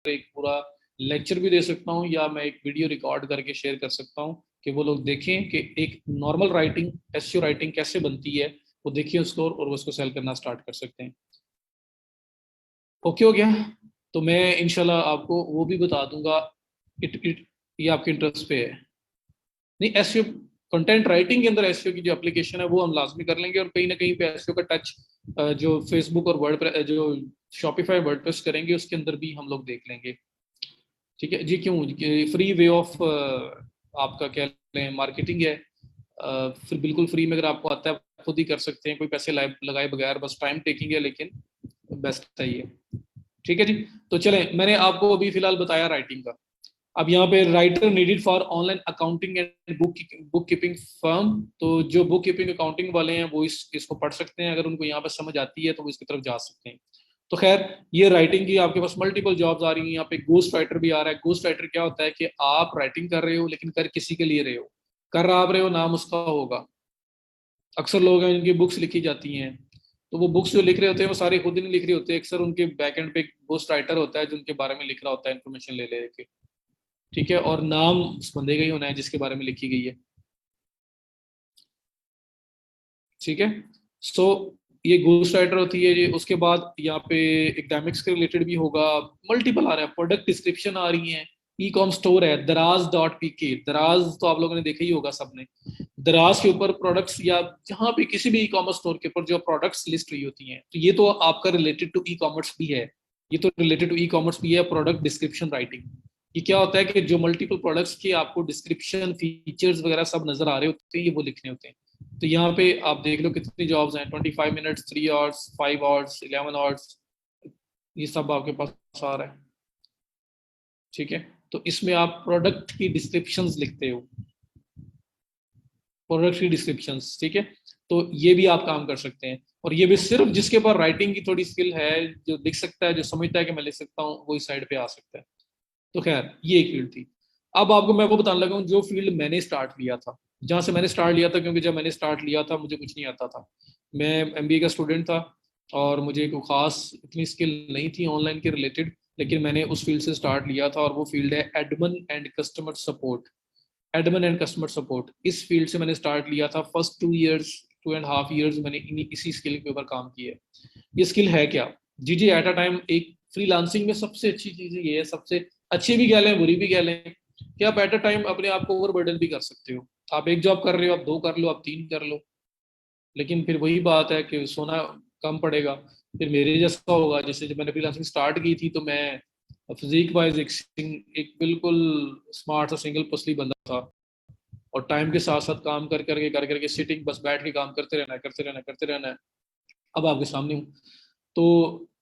एक पूरा लेक्चर भी दे सकता हूँ, या मैं एक वीडियो रिकॉर्ड करके शेयर कर सकता हूँ कि वो लोग देखें कि एक नॉर्मल राइटिंग, एसईओ राइटिंग कैसे बनती है, वो देखिए उसको और उसको सेल करना स्टार्ट कर सकते हैं। ओके हो गया? तो मैं इंशाल्लाह आपको वो भी बता दूंगा। ये आपके इंटरेस्ट पे है। नहीं, एसईओ कंटेंट राइटिंग के अंदर एसईओ की जो एप्लीकेशन है वो हम लाजमी कर लेंगे, और कहीं ना कहीं पे एसईओ का टच जो फेसबुक और वर्ड जो शॉपिफाई वर्डप्रेस करेंगे उसके अंदर भी हम लोग देख लेंगे। ठीक है जी। क्यों? फ्री वे ऑफ आपका क्या लें मार्केटिंग है। फिर बिल्कुल फ्री में अगर आपको आता है खुद ही कर सकते हैं, कोई पैसे लगाए बगैर, बस टाइम टेकिंग है लेकिन बेस्ट है ये। ठीक है जी। तो चलें, मैंने आपको अभी फिलहाल बताया राइटिंग का। अब यहाँ पे writer needed for online accounting and book keeping firm. तो जो बुक कीपिंग अकाउंटिंग वाले हैं वो इसको पढ़ सकते हैं, अगर उनको यहाँ पे समझ आती है तो वो इसकी तरफ जा सकते हैं। तो खैर, ये राइटिंग की आपके पास मल्टीपल जॉब्स आ रही हैं। यहाँ पे गोस्ट राइटर भी आ रहा है। गोस्ट राइटर क्या होता है कि आप राइटिंग कर रहे हो लेकिन कर किसी के लिए रहे हो, कर आप रहे हो, नाम उसका होगा। अक्सर लोग हैं जिनकी बुक्स लिखी जाती हैं, तो वो बुक्स जो लिख रहे होते हैं वो सारे खुद ही नहीं लिख रहे होते, अक्सर उनके बैक एंड पे गोस्ट राइटर होता है जो उनके बारे में लिख रहा होता है, इन्फॉर्मेशन ले लेके। ठीक है, और नाम उस बंदे का ही होना है जिसके बारे में लिखी गई है। ठीक है। सो ये गोस्ट राइटर होती है ये। उसके बाद यहाँ पे एकेडमिक्स के रिलेटेड भी होगा। मल्टीपल आ रहा है, प्रोडक्ट डिस्क्रिप्शन आ रही है। ई कॉम स्टोर है दराज.pk। दराज तो आप लोगों ने देखा ही होगा सबने। दराज के ऊपर प्रोडक्ट्स, या जहाँ पे किसी भी ई कॉमर्स स्टोर के ऊपर जो प्रोडक्ट्स लिस्ट हुई होती हैं, तो ये तो आपका रिलेटेड टू ई कॉमर्स भी है। ये तो रिलेटेड टू ई कॉमर्स भी है, प्रोडक्ट डिस्क्रिप्शन राइटिंग। ये क्या होता है कि जो मल्टीपल प्रोडक्ट्स के आपको डिस्क्रिप्शन फीचर्स वगैरह सब नजर आ रहे होते हैं, ये वो लिखने होते हैं। तो यहाँ पे आप देख लो कितनी जॉब्स हैं, 25 मिनट्स, 3 आवर्स, 5 आवर्स, 11 आवर्स, ये सब आपके पास आ रहा है। ठीक है। तो इसमें आप प्रोडक्ट की डिस्क्रिप्शंस लिखते हो, प्रोडक्ट की डिस्क्रिप्शंस। ठीक है। तो ये भी आप काम कर सकते हैं, और ये भी सिर्फ जिसके पास राइटिंग की थोड़ी स्किल है, जो लिख सकता है, जो समझता है कि मैं लिख सकता हूँ, वो इस साइड पे आ सकता है। तो खैर, ये एक फील्ड थी। अब आपको मैं वो बताने लगा हूँ जो फील्ड मैंने स्टार्ट लिया था, जहाँ से मैंने स्टार्ट लिया था। क्योंकि जब मैंने स्टार्ट लिया था मुझे कुछ नहीं आता था, मैं एमबीए का स्टूडेंट था, और मुझे कोई खास इतनी स्किल नहीं थी ऑनलाइन के रिलेटेड। लेकिन मैंने उस फील्ड से स्टार्ट लिया था, और वो फील्ड है admin and customer support. Admin and customer support, इस फील्ड से मैंने स्टार्ट लिया था। फर्स्ट 2 इयर्स, 2.5 इयर्स मैंने इसी स्किल के ऊपर काम किया है। ये स्किल है क्या? जी जी, एट अ टाइम एक फ्रीलांसिंग में सबसे अच्छी चीज ये है, सबसे अच्छी भी कह लें बुरी भी कह लें, कि आप एट अ टाइम अपने आप को ओवरबर्डन भी कर सकते हो। आप एक जॉब कर रहे हो, आप 2 कर लो, आप 3 कर लो, लेकिन फिर वही बात है कि सोना कम पड़ेगा। फिर मेरे जैसा होगा, जैसे जब मैंने फ्रीलांसिंग स्टार्ट की थी तो मैं फिजिक वाइज एक बिल्कुल स्मार्ट सा सिंगल पसली बंदा था, और टाइम के साथ साथ काम कर करके सिटिंग, बस बैठ के काम करते रहना है, करते रहना है, करते रहना है। अब आपके सामने हूँ। तो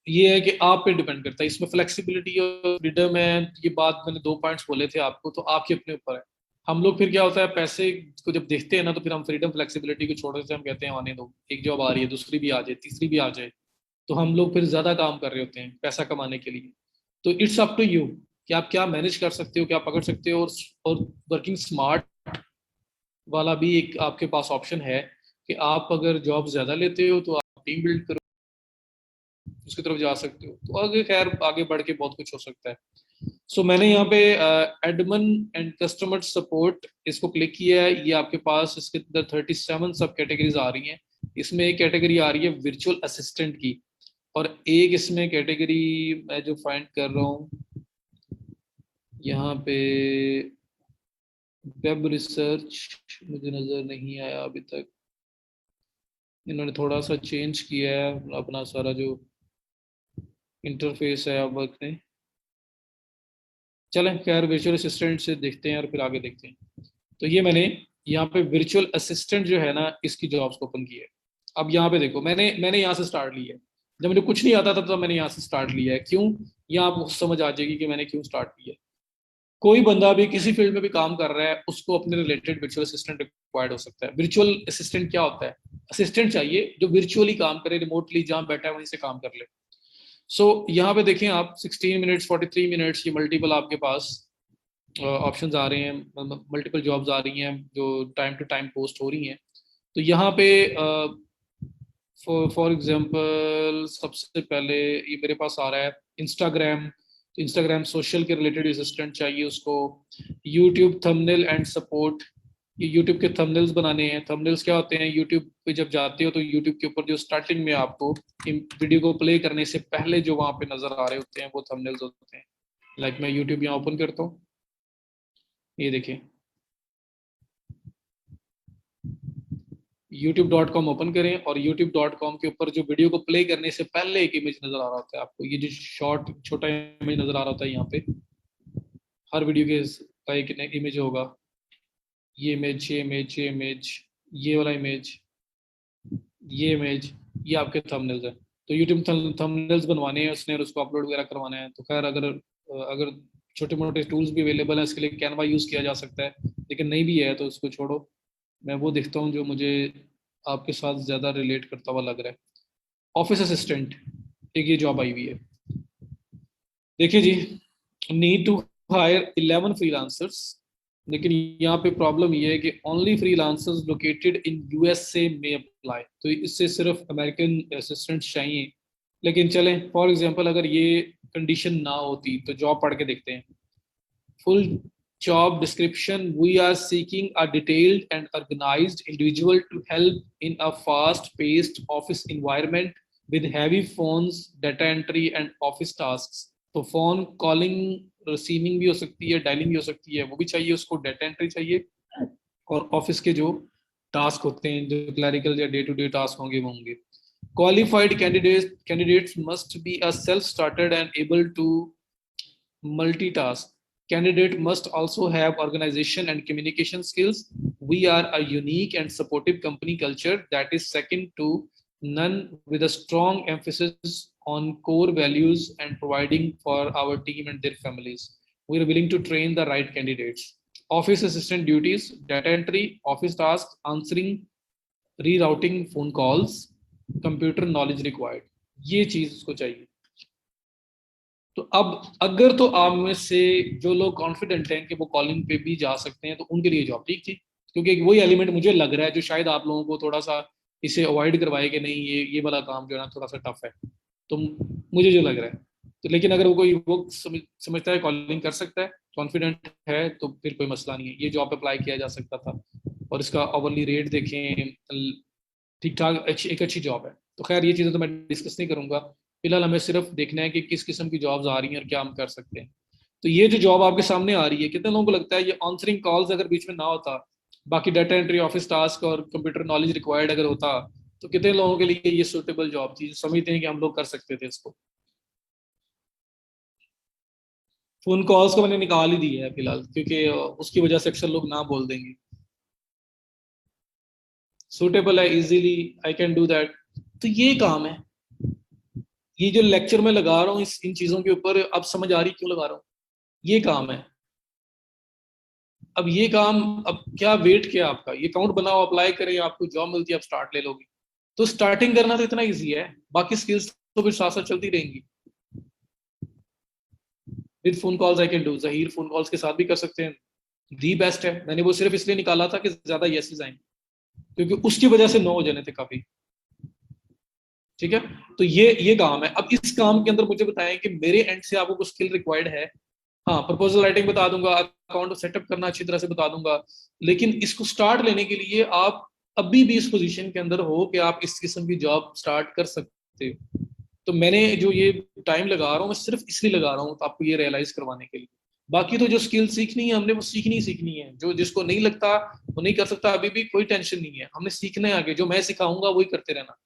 ये है कि आप पे डिपेंड करता है, इसमें फ्लेक्सिबिलिटी और फ्रीडम है। ये बात मैंने 2 पॉइंट्स बोले थे आपको, तो आपके अपने ऊपर है। हम लोग फिर क्या होता है, पैसे को जब देखते हैं ना, तो फिर हम फ्रीडम फ्लेक्सिबिलिटी को छोड़ देते हैं। हम कहते हैं आने दो, एक जॉब आ रही है, दूसरी भी आ जाए, तीसरी भी आ जाए, तो हम लोग फिर ज्यादा काम कर रहे होते हैं पैसा कमाने के लिए। तो इट्स अप टू यू कि आप क्या मैनेज कर सकते हो, क्या पकड़ सकते हो। और वर्किंग स्मार्ट वाला भी एक आपके पास ऑप्शन है, कि आप अगर जॉब ज्यादा लेते हो तो आप टीम बिल्ड करो, उसकी तरफ जा सकते हो। तो आगे खैर आगे बढ़ के बहुत कुछ हो सकता है। सो मैंने यहाँ पे एडमिन एंड कस्टमर सपोर्ट इसको क्लिक किया है। ये आपके पास इसके अंदर 37 सब कैटेगरीज आ रही हैं। इसमें एक कैटेगरी आ रही है वर्चुअल असिस्टेंट की, और एक इसमें कैटेगरी मैं जो फाइंड कर रहा हूँ यहाँ पे, वेब रिसर्च, मुझे नजर नहीं आया अभी तक। इन्होंने थोड़ा सा चेंज किया है अपना सारा जो इंटरफेस है अब ने। चलें खैर, वर्चुअल असिस्टेंट से देखते हैं और फिर आगे देखते हैं। तो ये मैंने यहाँ पे वर्चुअल असिस्टेंट जो है ना, इसकी जॉब्स ओपन की है। अब यहाँ पे देखो, मैंने मैंने यहाँ से स्टार्ट लिया है। जब मुझे कुछ नहीं आता था तो मैंने यहाँ से स्टार्ट लिया है। क्यों? यहाँ आपको समझ आ जाएगी कि मैंने क्यों स्टार्ट किया है। कोई बंदा भी किसी फील्ड में भी काम कर रहा है, उसको अपने रिलेटेड वर्चुअल असिस्टेंट रिक्वायर्ड हो सकता है। वर्चुअल असिस्टेंट क्या होता है? असिस्टेंट चाहिए जो वर्चुअली काम करे, रिमोटली जहां बैठा है वहीं से काम कर ले। यहाँ पे देखें आप, 16 मिनट्स, 43 मिनट्स, ये मल्टीपल आपके पास ऑप्शंस आ रहे हैं, मल्टीपल जॉब्स आ रही हैं जो टाइम टू टाइम पोस्ट हो रही हैं। तो यहाँ पे फॉर एग्जांपल सबसे पहले ये मेरे पास आ रहा है इंस्टाग्राम। तो इंस्टाग्राम सोशल के रिलेटेड असिस्टेंट चाहिए उसको। यूट्यूब थंबनेल एंड सपोर्ट, ये यूट्यूब के थंबनेल्स बनाने हैं। थंबनेल्स क्या होते हैं, यूट्यूब पे जब जाते हो तो यूट्यूब के ऊपर जो स्टार्टिंग में आपको वीडियो को प्ले करने से पहले जो वहां पे नजर आ रहे होते हैं वो थंबनेल्स होते हैं। लाइक मैं यूट्यूब यहाँ ओपन करता हूँ, ये देखिए youtube.com ओपन करें और youtube.com के ऊपर जो वीडियो को प्ले करने से पहले एक इमेज नजर आ रहा होता है आपको, ये जो शॉर्ट छोटा इमेज नजर आ रहा होता है यहाँ पे, हर वीडियो के का एक इमेज होगा, ये इमेज, ये इमेज, ये इमेज, ये वाला इमेज, ये इमेज, ये आपके थंबनेल्स है। तो यूट्यूब थंबनेल्स बनवाने हैं उसने और उसको अपलोड वगैरह करवाना है। तो खैर अगर अगर छोटे मोटे टूल्स भी अवेलेबल हैं इसके लिए, कैनवा यूज़ किया जा सकता है, लेकिन नहीं भी है तो उसको छोड़ो। मैं वो देखता हूँ जो मुझे आपके साथ ज़्यादा रिलेट करता हुआ लग रहा है। ऑफिस असिस्टेंट, एक ये जॉब आई हुई है, देखिए जी। नीड टू हायर 11 फ्रीलांसर्स, लेकिन यहाँ पे प्रॉब्लम ये है कि only freelancers located in USA में अप्लाई, तो इससे सिर्फ अमेरिकन असिस्टेंट्स चाहिए। लेकिन चलें फॉर एग्जांपल अगर ये कंडीशन ना होती तो जॉब पढ़ के देखते हैं। full job description, we are seeking a detailed and organized individual to help in a fast paced office environment with heavy phones, data entry and office tasks. तो फोन कॉलिंग रिसीविंग भी हो सकती है, dialling भी हो सकती है, वो भी चाहिए उसको, डाटा एंट्री चाहिए, और ऑफिस के जो टास्क होते हैं, जो क्लरिकल या डे टू डे टास्क होंगे वो होंगे। Qualified candidates must be a self started and able to multitask. Candidate must also have organization and communication skills. We are a unique and supportive company culture that is second to none, with a strong emphasis on core values and providing for our team and their families. We are willing to train the right candidates. Office assistant duties, data entry, office tasks, answering, rerouting phone calls, computer knowledge required. ये चीज उसको चाहिए। तो अब अगर तो आप में से जो लोग कॉन्फिडेंट हैं कि वो कॉलिंग पे भी जा सकते हैं तो उनके लिए जॉब ठीक थी, क्योंकि वही एलिमेंट मुझे लग रहा है जो शायद आप लोगों को थोड़ा सा इसे अवॉइड करवाए कि नहीं ये वाला काम जो है ना थोड़ा सा टफ है, तो मुझे जो लग रहा है। तो लेकिन अगर वो कोई वो समझता है कॉलिंग कर सकता है, कॉन्फिडेंट है, तो फिर कोई मसला नहीं है, ये जॉब अप्लाई किया जा सकता था। और इसका ओवरली रेट देखें, ठीक ठाक एक अच्छी जॉब है। तो खैर ये चीज़ें तो मैं डिस्कस नहीं करूंगा, फिलहाल हमें सिर्फ देखना है कि किस किस्म की जॉब्स आ रही हैं और क्या हम कर सकते हैं। तो ये जो जॉब आपके सामने आ रही है, कितने लोगों को लगता है ये आंसरिंग कॉल्स अगर बीच में ना होता, बाकी डाटा एंट्री, ऑफिस टास्क और कंप्यूटर नॉलेज रिक्वायर्ड अगर होता, तो कितने लोगों के लिए ये सूटेबल जॉब थी, समझते हैं कि हम लोग कर सकते थे इसको। फोन कॉल्स को मैंने निकाल ही दिया है फिलहाल, क्योंकि उसकी वजह से अक्सर लोग ना बोल देंगे। सूटेबल है, easily I can do that, तो ये काम है। ये जो लेक्चर में लगा रहा हूँ इस इन चीजों के ऊपर, अब समझ आ रही क्यों लगा रहा हूँ, ये काम है। अब ये काम, अब क्या वेट किया आपका, ये अकाउंट बनाओ, अप्लाई करें, आपको जॉब मिलती है, आप स्टार्ट ले लोगे। तो स्टार्टिंग करना तो इतना इजी है, बाकी स्किल्स तो फिर साथ साथ चलती रहेंगी। With phone calls I can do, Zaheer phone calls के साथ भी कर सकते हैं, दी बेस्ट है। मैंने वो सिर्फ इसलिए निकाला था कि ज्यादा येसेस आए, क्योंकि उसकी वजह से नो हो जाने थे काफी। ठीक है, तो ये काम है। अब इस काम के अंदर मुझे बताएं कि मेरे एंड से आपको कुछ स्किल रिक्वायर्ड है। हाँ, प्रपोजल राइटिंग बता दूंगा, अकाउंट सेटअप करना अच्छी तरह से बता दूंगा, लेकिन इसको स्टार्ट लेने के लिए आप अभी भी इस पोजीशन के अंदर हो कि आप इस किस्म की जॉब स्टार्ट कर सकते हो। तो मैंने जो ये टाइम लगा रहा हूँ, मैं सिर्फ इसलिए लगा रहा हूँ तो आपको ये रियलाइज करवाने के लिए। बाकी तो जो स्किल सीखनी है हमने, वो सीखनी ही सीखनी है। जो जिसको नहीं लगता वो नहीं कर सकता, अभी भी कोई टेंशन नहीं है, हमने सीखना है आगे। जो मैं सिखाऊंगा वही करते रहना,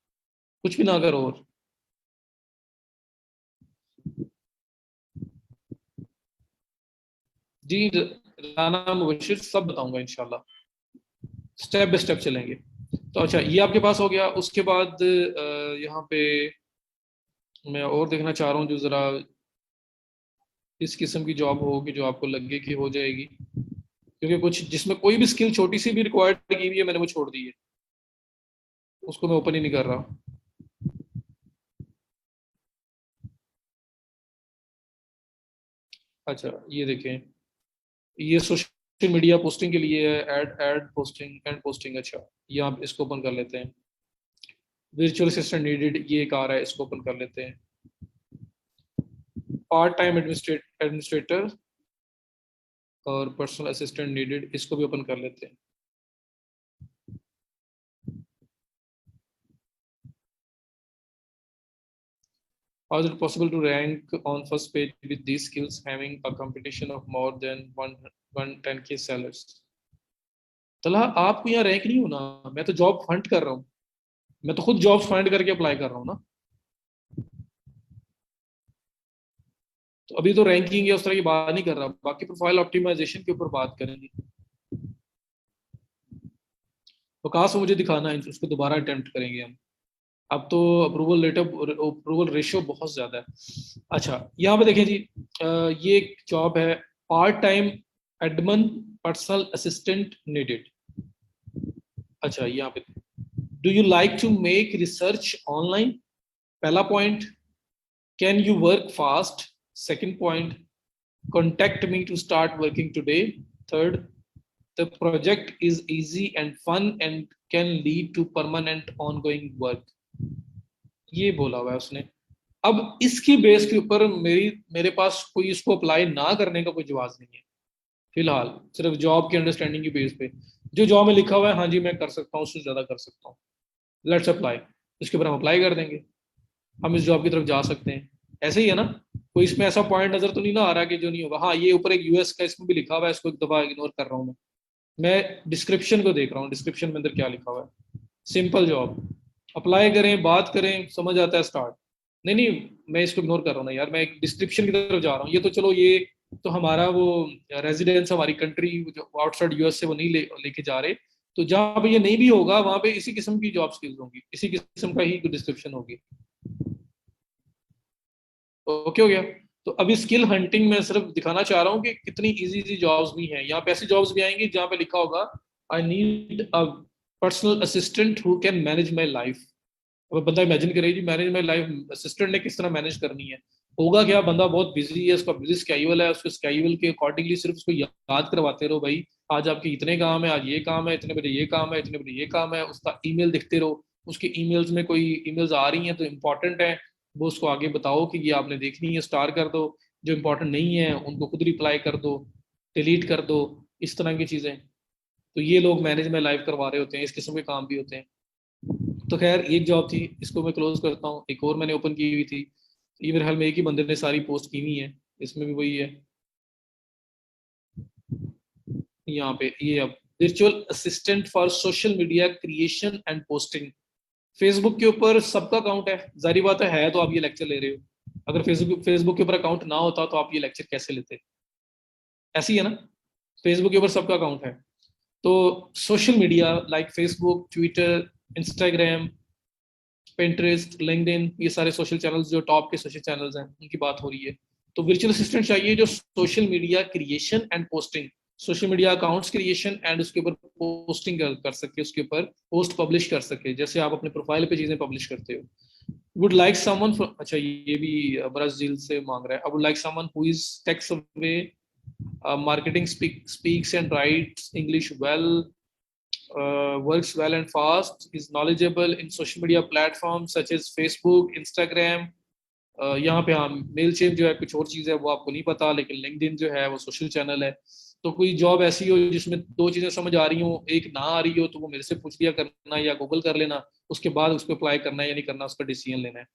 कुछ भी ना करो। और जी, राना मुबशिर सब बताऊंगा इंशाल्लाह, स्टेप बाय स्टेप चलेंगे। तो अच्छा, ये आपके पास हो गया। उसके बाद यहाँ पे मैं और देखना चाह रहा हूँ जो ज़रा इस किस्म की जॉब हो कि जो आपको लगे कि हो जाएगी, क्योंकि कुछ जिसमें कोई भी स्किल छोटी सी भी रिक्वायर्ड की हुई है मैंने वो छोड़ दी है, उसको मैं ओपन ही नहीं कर रहा। अच्छा, ये देखें, ये सोशल मीडिया पोस्टिंग के लिए है, ad ad posting and posting. अच्छा, ये आप इसको ओपन कर लेते हैं। वर्चुअल असिस्टेंट नीडेड, ये एक आ रहा है, इसको ओपन कर लेते हैं। पार्ट टाइम एडमिनिस्ट्रेटर और पर्सनल असिस्टेंट नीडेड, इसको भी ओपन कर लेते हैं। How is it possible to rank on first page with these skills having a competition of more than 110K sellers? तला आपको यहाँ रैंक नहीं होना, मैं तो जॉब फंड कर रहा हूँ, मैं तो खुद जॉब फाइंड करके अप्लाई कर रहा हूँ ना। तो अभी तो रैंकिंग या उस तरह की बात नहीं कर रहा, बाकी प्रोफाइल ऑप्टिमाइजेशन के ऊपर बात करेंगे। वकास मुझे दिखाना है, उसको दोबारा अटेम्प्ट करेंगे हम। अब तो अप्रूवल रेशियो बहुत ज्यादा है। अच्छा यहाँ पे देखें जी, ये एक जॉब है, part time admin personal assistant needed. अच्छा यहाँ पे, do you like to make research online, पहला point. Can you work fast, second point. Contact me to start working today, third. The project is easy and fun and can lead to permanent ongoing work. ये बोला हुआ है उसने। अब इसकी base के ऊपर मेरे पास कोई इसको अप्लाई ना करने का कोई जवाब नहीं है फिलहाल, सिर्फ जॉब की अंडरस्टैंडिंग की बेस पे। जो जॉब में लिखा हुआ है हाँ जी मैं कर सकता हूँ, उससे ज्यादा कर सकता हूँ, लेट्स अप्लाई। इसके ऊपर हम अप्लाई कर देंगे, हम इस जॉब की तरफ जा सकते हैं। ऐसे ही है ना, कोई इसमें ऐसा पॉइंट नजर तो नहीं ना आ रहा कि जो नहीं होगा। हाँ ये ऊपर एक यूएस का इसमें भी लिखा हुआ है, इसको एक दफा इग्नोर कर रहा हूँ मैं डिस्क्रिप्शन को देख रहा हूँ, डिस्क्रिप्शन में अंदर क्या लिखा हुआ है। सिंपल जॉब, अप्लाई करें, बात करें, समझ आता है, स्टार्ट। नहीं नहीं, मैं इसको इग्नोर कर रहा हूँ ना यार, मैं एक डिस्क्रिप्शन की तरफ जा रहा हूँ। ये तो चलो, ये तो हमारा वो रेजिडेंस, हमारी कंट्री जो आउटसाइड यूएस से वो नहीं लेके जा रहे। तो जहाँ पे ये नहीं भी होगा वहां पे इसी किस्म की जॉब स्किल्स होंगी, इसी किस्म का ही डिस्क्रिप्शन होगी। ओके हो गया। तो अभी स्किल हंटिंग में सिर्फ दिखाना चाह रहा हूँ कि कितनी इजी इजी जॉब्स भी हैं। यहाँ पे ऐसी जॉब्स भी आएंगी जहाँ पे लिखा होगा I need a personal assistant who can manage my life. अब बंदा इमेजिन करे जी, मैनेज माई लाइफ असिस्टेंट ने किस तरह मैनेज करनी है। होगा क्या, बंदा बहुत बिजी है, उसका बिजी स्केड्यूल है, उसके स्केड्यूल के अकॉर्डिंगली सिर्फ उसको याद करवाते रहो, भाई आज आपके इतने काम है, आज ये काम है, इतने बजे ये काम है, इतने बजे ये काम है। उसका ईमेल दिखते रहो, उसके ईमेल्स में कोई ईमेल्स आ रही हैं तो इम्पोर्टेंट है, वो उसको आगे बताओ कि ये आपने देखनी है, स्टार कर दो। जो इम्पोर्टेंट नहीं है उनको खुद रिप्लाई कर दो, डिलीट कर दो, इस तरह की चीजें। तो ये लोग मैनेज में लाइव करवा रहे होते हैं, इस किस्म के काम भी होते हैं। तो खैर एक जॉब थी, इसको मैं क्लोज करता हूँ। एक और मैंने ओपन की हुई थी, ये मेरे हाल में एक ही बंदे ने सारी पोस्ट की हुई है, इसमें भी वही है। यहाँ पे ये अब virtual assistant for social media creation and posting. Facebook के ऊपर सबका अकाउंट है, जारी बात है तो आप ये लेक्चर ले रहे हो। अगर फेसबुक के ऊपर अकाउंट ना होता तो आप ये लेक्चर कैसे लेते। ऐसी है ना, फेसबुक के ऊपर सबका अकाउंट है। तो social media like Facebook, Twitter, Instagram, Pinterest, LinkedIn, ये सारे सोशल चैनल्स जो टॉप के सोशल चैनल्स हैं उनकी बात हो रही है। तो वर्चुअल असिस्टेंट चाहिए जो social media creation and posting, social media accounts creation and उसके ऊपर पोस्टिंग कर सके, उसके ऊपर पोस्ट पब्लिश कर सके, जैसे आप अपने प्रोफाइल पे चीजें पब्लिश करते हो। वुड लाइक समवन, अच्छा ये भी ब्राजील से मांग रहा है। I would like someone who is tech savvy, marketing, speaks and writes English well, works well and fast, is knowledgeable in social media platforms such as Facebook, Instagram। यहाँ पे हाँ मेल चेन जो है कुछ और चीज़ है वो आपको नहीं पता, लेकिन लिंक्डइन जो है वो सोशल चैनल है। तो कोई जॉब ऐसी हो जिसमें दो चीज़ें समझ आ रही हो, एक ना आ रही हो, तो वो मेरे से पूछ लिया करना या गूगल कर लेना, उसके बाद उस पर अप्लाई करना है या नहीं करना, उसका डिसीजन लेना है।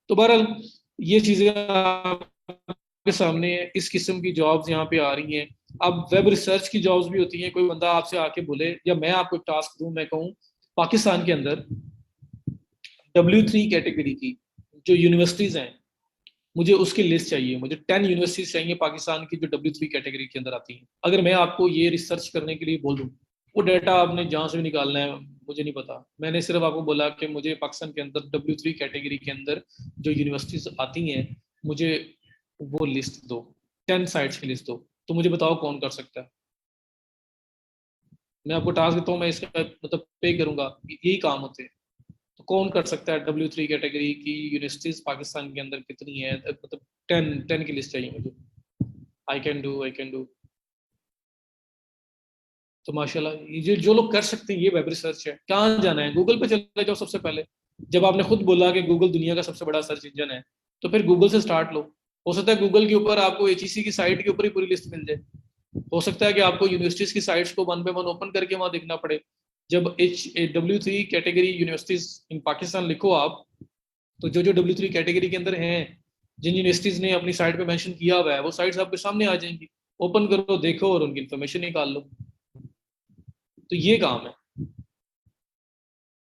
तो बहरहाल ये चीज़ें आपके सामने है, इस किस्म की जॉब्स यहाँ पे आ रही हैं। अब वेब रिसर्च की जॉब्स भी होती हैं। कोई बंदा आपसे आके बोले या मैं आपको एक टास्क दूं, मैं कहूँ पाकिस्तान के अंदर W3 कैटेगरी की जो यूनिवर्सिटीज हैं, मुझे उसकी लिस्ट चाहिए, मुझे 10 यूनिवर्सिटीज चाहिए पाकिस्तान की जो W3 कैटेगरी के अंदर आती हैं। अगर मैं आपको ये रिसर्च करने के लिए बोल दूं, वो डाटा आपने जहाँ से भी निकालना है मुझे नहीं पता। मैंने सिर्फ आपको बोला कि मुझे पाकिस्तान के अंदर W3 कैटेगरी के अंदर जो यूनिवर्सिटीज आती हैं मुझे वो लिस्ट दो, 10 साइट्स की लिस्ट दो। तो मुझे बताओ कौन कर सकता है। मैं आपको टास्क देता हूँ, मैं इसका मतलब पे करूंगा, यही काम होते हैं। तो कौन कर सकता है W3 कैटेगरी की यूनिवर्सिटीज पाकिस्तान के अंदर कितनी है, मतलब 10 की लिस्ट चाहिए मुझे। I can do. तो माशाल्लाह ये जो लोग कर सकते हैं, ये वेब रिसर्च है। कहाँ जाना है, गूगल पे चले जाओ सबसे पहले। जब आपने खुद बोला कि गूगल दुनिया का सबसे बड़ा सर्च इंजन है, तो फिर गूगल से स्टार्ट लो, हो सकता है गूगल के ऊपर आपको एचईसी की साइट के ऊपर ही पूरी लिस्ट मिल जाए। हो सकता है कि आपको यूनिवर्सिटीज की साइट्स को वन बाय वन ओपन करके वहां देखना पड़े। जब W3 category universities in Pakistan लिखो आप, तो जो जो W3 कैटेगरी के अंदर हैं, जिन यूनिवर्सिटीज ने अपनी साइट पे मेंशन किया हुआ है, वो साइट्स आपके सामने आ जाएंगी। ओपन करो, देखो और उनकी इन्फॉर्मेशन निकाल लो। तो ये काम है।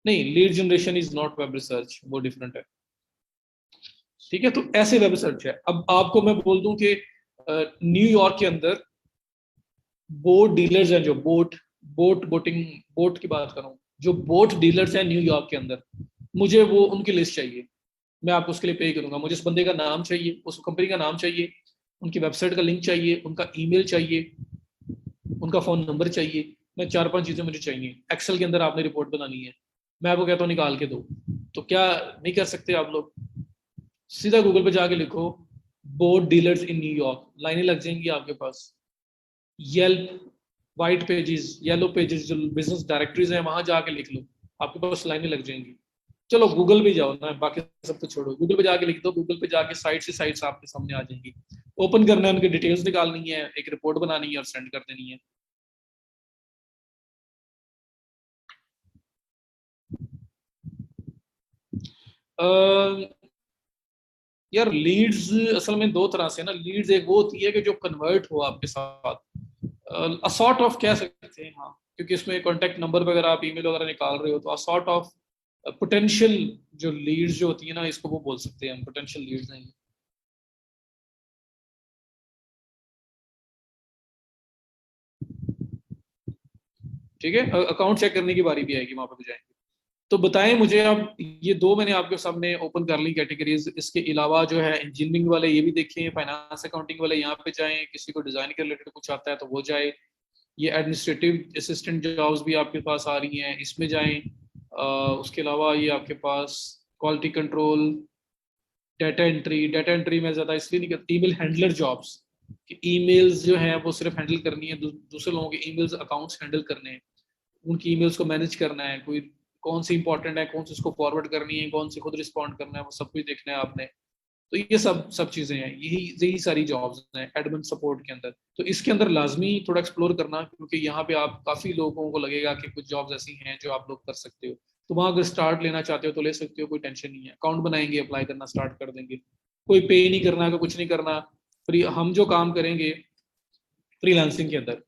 नहीं, lead generation is not web research, वो डिफरेंट है। ठीक है, तो ऐसे वेब रिसर्च है। अब आपको मैं बोल दूं कि न्यूयॉर्क के अंदर बोट डीलर्स हैं, जो बोटिंग बोट की बात करूं, जो बोट डीलर्स हैं न्यूयॉर्क के अंदर, मुझे वो उनकी लिस्ट चाहिए। मैं आपको उसके लिए पे करूंगा। मुझे उस बंदे का नाम चाहिए, उस कंपनी का नाम चाहिए, उनकी वेबसाइट का लिंक चाहिए, उनका ईमेल चाहिए, उनका फोन नंबर चाहिए। मैं 4-5 चीजें मुझे चाहिए। एक्सेल के अंदर आपने रिपोर्ट बनानी है, मैं आपको कहता हूँ निकाल के दो। तो क्या नहीं कर सकते आप लोग? सीधा गूगल पे जाके लिखो बोट डीलर्स इन न्यूयॉर्क, लाइनें लग जाएंगी आपके पास। Yelp, white pages, yellow pages, जो बिजनेस डायरेक्टरीज हैं, वहां जाके लिख लो, आपके पास लाइनें लग जाएंगी। चलो गूगल पे जाओ ना, बाकी सब तो छोड़ो, गूगल पे जाके लिख दो। गूगल पे जाके साइट से साइट्स आपके सामने आ जाएंगी। ओपन करना है, उनकी डिटेल्स निकालनी है, एक रिपोर्ट बनानी है और सेंड कर देनी है। यार लीड्स असल में दो तरह से ना। लीड्स एक वो होती है कि जो कन्वर्ट हो आपके साथ, असॉर्ट ऑफ कह सकते हैं, हाँ, क्योंकि इसमें कॉन्टेक्ट नंबर वगैरह आप ईमेल वगैरह निकाल रहे हो, तो असॉर्ट ऑफ पोटेंशियल जो लीड्स जो होती है ना, इसको वो बोल सकते हैं हम, पोटेंशियल लीड्स हैं। ठीक है, अकाउंट चेक करने की बारी भी आएगी, वहां पर भी जाएंगे। तो बताएं मुझे अब, ये दो मैंने आपके सामने ओपन कर ली कैटेगरीज। इसके अलावा जो है इंजीनियरिंग वाले ये भी देखें, फाइनेंस अकाउंटिंग वाले यहाँ पे जाएं, किसी को डिजाइन के रिलेटेड कुछ आता है तो वो जाए। ये एडमिनिस्ट्रेटिव असिस्टेंट जॉब्स भी आपके पास आ रही हैं, इसमें जाएं। उसके अलावा ये आपके पास क्वालिटी कंट्रोल, डाटा एंट्री में ज़्यादा इसलिए नहीं करती, ईमेल हैंडलर जॉब्स, कि ईमेल्स जो हैं वो सिर्फ हैंडल करनी है, दूसरे लोगों के ईमेल्स अकाउंट्स हैंडल करने हैं, उनकी ईमेल्स को मैनेज करना है, कोई कौन सी इंपॉर्टेंट है, कौन सी उसको फॉरवर्ड करनी है, कौन सी खुद रिस्पॉन्ड करना है, वो सब कुछ देखना है आपने। तो ये सब सब चीज़ें हैं, यही यही सारी जॉब्स हैं एडमिन सपोर्ट के अंदर। तो इसके अंदर लाजमी थोड़ा एक्सप्लोर करना, क्योंकि यहाँ पे आप काफ़ी लोगों को लगेगा कि कुछ जॉब्स ऐसी हैं जो आप लोग कर सकते हो। तो वहाँ अगर स्टार्ट लेना चाहते हो तो ले सकते हो, कोई टेंशन नहीं है। अकाउंट बनाएंगे, अप्लाई करना स्टार्ट कर देंगे, कोई पे नहीं करना का, कुछ नहीं करना। फ्री हम जो काम करेंगे फ्रीलांसिंग के अंदर,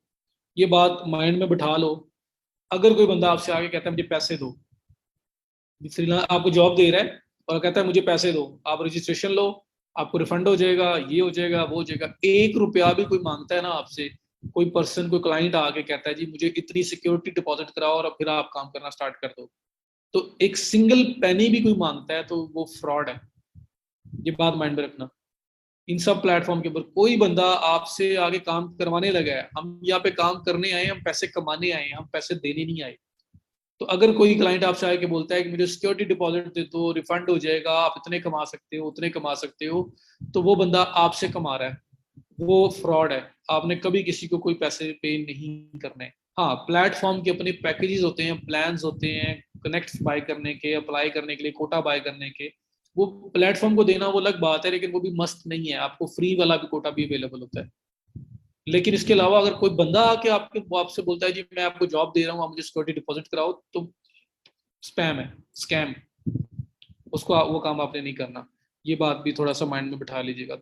ये बात माइंड में बिठा लो। अगर कोई बंदा आपसे आके कहता है मुझे पैसे दो, फ्रीलांस आपको जॉब दे रहा है और कहता है मुझे पैसे दो, आप रजिस्ट्रेशन लो, आपको रिफंड हो जाएगा, ये हो जाएगा, वो हो जाएगा, 1 रुपया भी कोई मांगता है ना आपसे, कोई पर्सन, कोई क्लाइंट आके कहता है जी मुझे इतनी सिक्योरिटी डिपॉजिट कराओ और फिर आप काम करना स्टार्ट कर दो, तो एक सिंगल पेनी भी कोई मांगता है तो वो फ्रॉड है। ये बात माइंड में रखना। इन सब प्लेटफॉर्म के ऊपर कोई बंदा आपसे आगे काम करवाने लगा है, हम यहाँ पे काम करने आए, हम पैसे कमाने आए, हम पैसे देने नहीं आए। तो अगर कोई क्लाइंट आपसे आके बोलता है कि मुझे सिक्योरिटी डिपॉजिट दे दो, रिफंड हो जाएगा, आप इतने कमा सकते हो, उतने कमा सकते हो, तो वो बंदा आपसे कमा रहा है, वो फ्रॉड है। आपने कभी किसी को कोई पैसे पे नहीं करने। हाँ, प्लेटफॉर्म के अपने पैकेजेस होते हैं, प्लान्स होते हैं, कनेक्ट बाय करने के, अप्लाई करने के लिए, कोटा बाय करने के, वो प्लेटफॉर्म को देना वो अलग बात है, लेकिन वो भी मस्त नहीं है। आपको फ्री वाला भी कोटा भी अवेलेबल होता है। लेकिन इसके अलावा अगर कोई बंदा आके आपके आपसे बोलता है जी मैं आपको जॉब दे रहा हूँ, आप मुझे सिक्योरिटी डिपॉजिट कराओ, तो स्पैम है, स्कैम। उसको वो काम आपने नहीं करना। ये बात भी थोड़ा सा माइंड में बिठा लीजिएगा।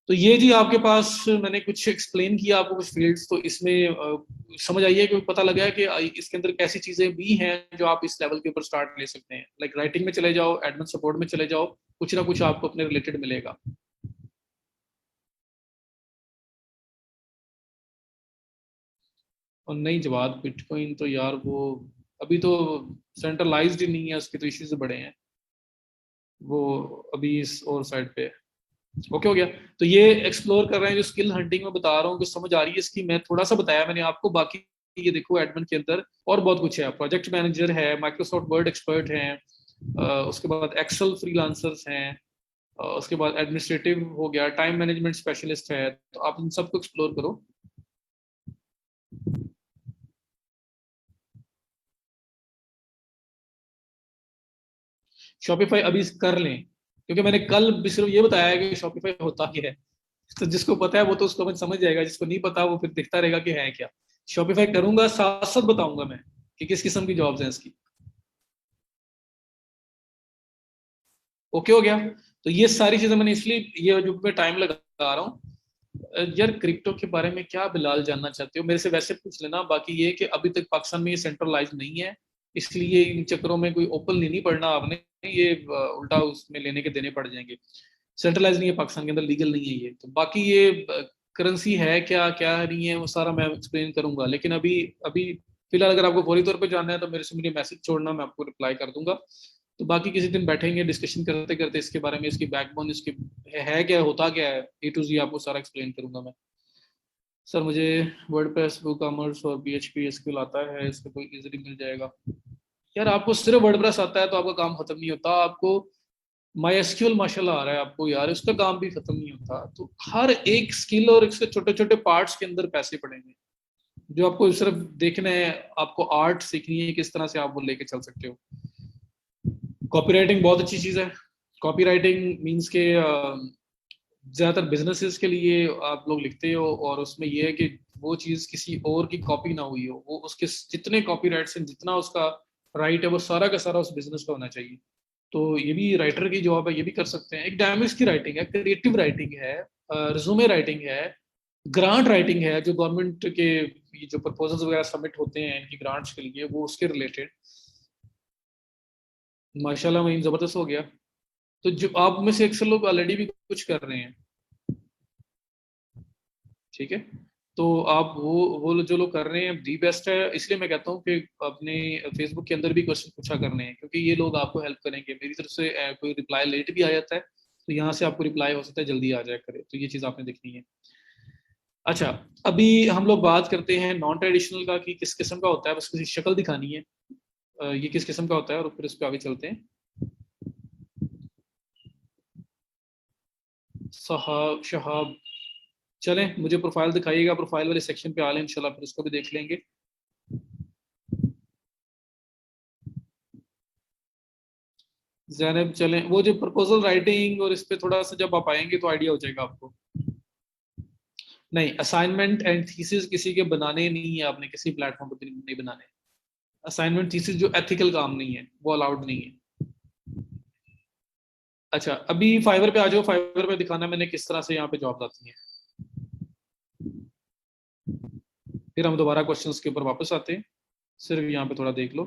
तो ये जी आपके पास मैंने कुछ एक्सप्लेन किया आपको, कुछ फील्ड्स, तो इसमें समझ आइए कि पता लगा है कि इसके अंदर कैसी चीजें भी हैं जो आप इस लेवल के ऊपर स्टार्ट ले सकते हैं। लाइक राइटिंग में चले जाओ, एडमिन सपोर्ट में चले जाओ, कुछ ना कुछ आपको अपने रिलेटेड मिलेगा। और नहीं जवाब, बिटकॉइन तो यार वो अभी तो सेंट्रलाइज्ड ही नहीं है, उसके तो इश्यूज बड़े हैं। वो अभी इस और साइड पे है। ओके, हो गया। तो ये एक्सप्लोर कर रहे हैं, जो स्किल हंटिंग में बता रहा हूँ कि समझ आ रही है इसकी। मैं थोड़ा सा बताया मैंने आपको, बाकी ये देखो एडमिन के अंदर और बहुत कुछ है। प्रोजेक्ट मैनेजर है, माइक्रोसॉफ्ट वर्ड एक्सपर्ट हैं, उसके बाद एक्सेल फ्रीलांसर्स हैं, उसके बाद एडमिनिस्ट्रेटिव हो गया, टाइम मैनेजमेंट स्पेशलिस्ट है। तो आप इन सबको एक्सप्लोर करो। शॉपिफाई अभी कर लें, क्योंकि मैंने कल भी सिर्फ ये बताया है कि शॉपिफाई होता क्या है। तो जिसको पता है वो तो उसको मैं समझ जाएगा, जिसको नहीं पता वो फिर देखता रहेगा कि है क्या। शॉपिफाई करूंगा, साथ साथ बताऊंगा मैं कि किस किस्म की जॉब्स हैं इसकी। ओके हो गया। तो ये सारी चीजें मैंने इसलिए ये जो मैं टाइम लगा रहा हूँ। यार क्रिप्टो के बारे में क्या बिलाल जानना चाहते हो मेरे से, वैसे पूछ लेना। बाकी ये कि अभी तक पाकिस्तान में ये सेंट्रलाइज नहीं है, इसलिए इन चक्करों में कोई ओपन नहीं पड़ना आपने। ये उल्टा उसमें लेने के देने पड़ जाएंगे। सेंट्रलाइज नहीं है पाकिस्तान के अंदर, लीगल नहीं है ये। तो बाकी ये करेंसी है क्या क्या नहीं है वो सारा मैं एक्सप्लेन करूंगा। लेकिन अभी अभी फिलहाल अगर आपको फौरी तौर पे जानना है तो मेरे से मुझे मैसेज छोड़ना, मैं आपको रिप्लाई कर दूंगा। तो बाकी किसी दिन बैठेंगे डिस्कशन करते करते इसके बारे में, इसकी बैकबोन इसकी है क्या, होता क्या है, ए टू जी आपको सारा एक्सप्लेन करूंगा मैं। सर मुझे वर्डप्रेस, वूकॉमर्स और पीएचपी एसक्यूएल आता है, इसका कोई इजीली मिल जाएगा। यार आपको सिर्फ वर्डप्रेस आता है तो आपका काम खत्म नहीं होता। आपको माई एसक्यूएल माशाल्लाह आ रहा है आपको, यार उसका काम भी खत्म नहीं होता। तो हर एक स्किल और इसके छोटे छोटे पार्ट्स के अंदर पैसे पड़ेंगे, जो आपको सिर्फ देखना है। आपको आर्ट सीखनी है किस तरह से आप वो लेके चल सकते हो। कॉपीराइटिंग बहुत अच्छी चीज है। कॉपीराइटिंग मींस के ज्यादातर बिजनेसेस के लिए आप लोग लिखते हो, और उसमें यह है कि वो चीज किसी और की कॉपी ना हुई हो। वो उसके जितने कॉपीराइट्स हैं, जितना उसका राइट है, वो सारा का सारा उस बिजनेस का होना चाहिए। तो ये भी राइटर की जॉब है, ये भी कर सकते हैं। एक डायमिक्स की राइटिंग है, क्रिएटिव राइटिंग है, रिज्यूमे राइटिंग है, ग्रांट राइटिंग है, जो गवर्नमेंट के ये जो प्रपोजल्स वगैरह सबमिट होते हैं इनकी ग्रांट्स के लिए, वो उसके रिलेटेड। माशाल्लाह मैं जबरदस्त हो गया। तो जो आप में से अक्सर लोग ऑलरेडी भी कुछ कर रहे हैं, ठीक है। तो आप वो जो लोग कर रहे हैं दी बेस्ट है। इसलिए मैं कहता हूँ कि अपने फेसबुक के अंदर भी क्वेश्चन पूछा करने हैं, क्योंकि ये लोग आपको हेल्प करेंगे। मेरी तरफ से कोई रिप्लाई लेट भी आ जाता है तो यहाँ से आपको रिप्लाई हो सकता है जल्दी आ जाए करे। तो ये चीज़ आपने देखनी है। अच्छा, अभी हम लोग बात करते हैं नॉन ट्रेडिशनल का, कि किस किस्म का होता है, बस किसी शक्ल दिखानी है। ये किस किस्म का होता है, और फिर इस पर आगे चलते हैं। सहाब शहाब, चलें मुझे प्रोफाइल दिखाइएगा, प्रोफाइल वाले सेक्शन पे आ लें इंशाल्लाह, फिर उसको भी देख लेंगे। जैनब चलें, वो जो प्रपोजल राइटिंग और इस पे थोड़ा सा जब आप आएंगे तो आइडिया हो जाएगा आपको। नहीं, असाइनमेंट एंड थीसिस किसी के बनाने नहीं है, आपने किसी प्लेटफॉर्म पर नहीं बनाने। असाइनमेंट थीसिस जो एथिकल काम नहीं है वो अलाउड नहीं है। अच्छा, अभी फाइवर पे आ जाओ। फाइवर पे दिखाना मैंने किस तरह से यहाँ पे जॉब आती है, फिर हम दोबारा क्वेश्चंस के ऊपर वापस आते हैं। सिर्फ यहाँ पे थोड़ा देख लो।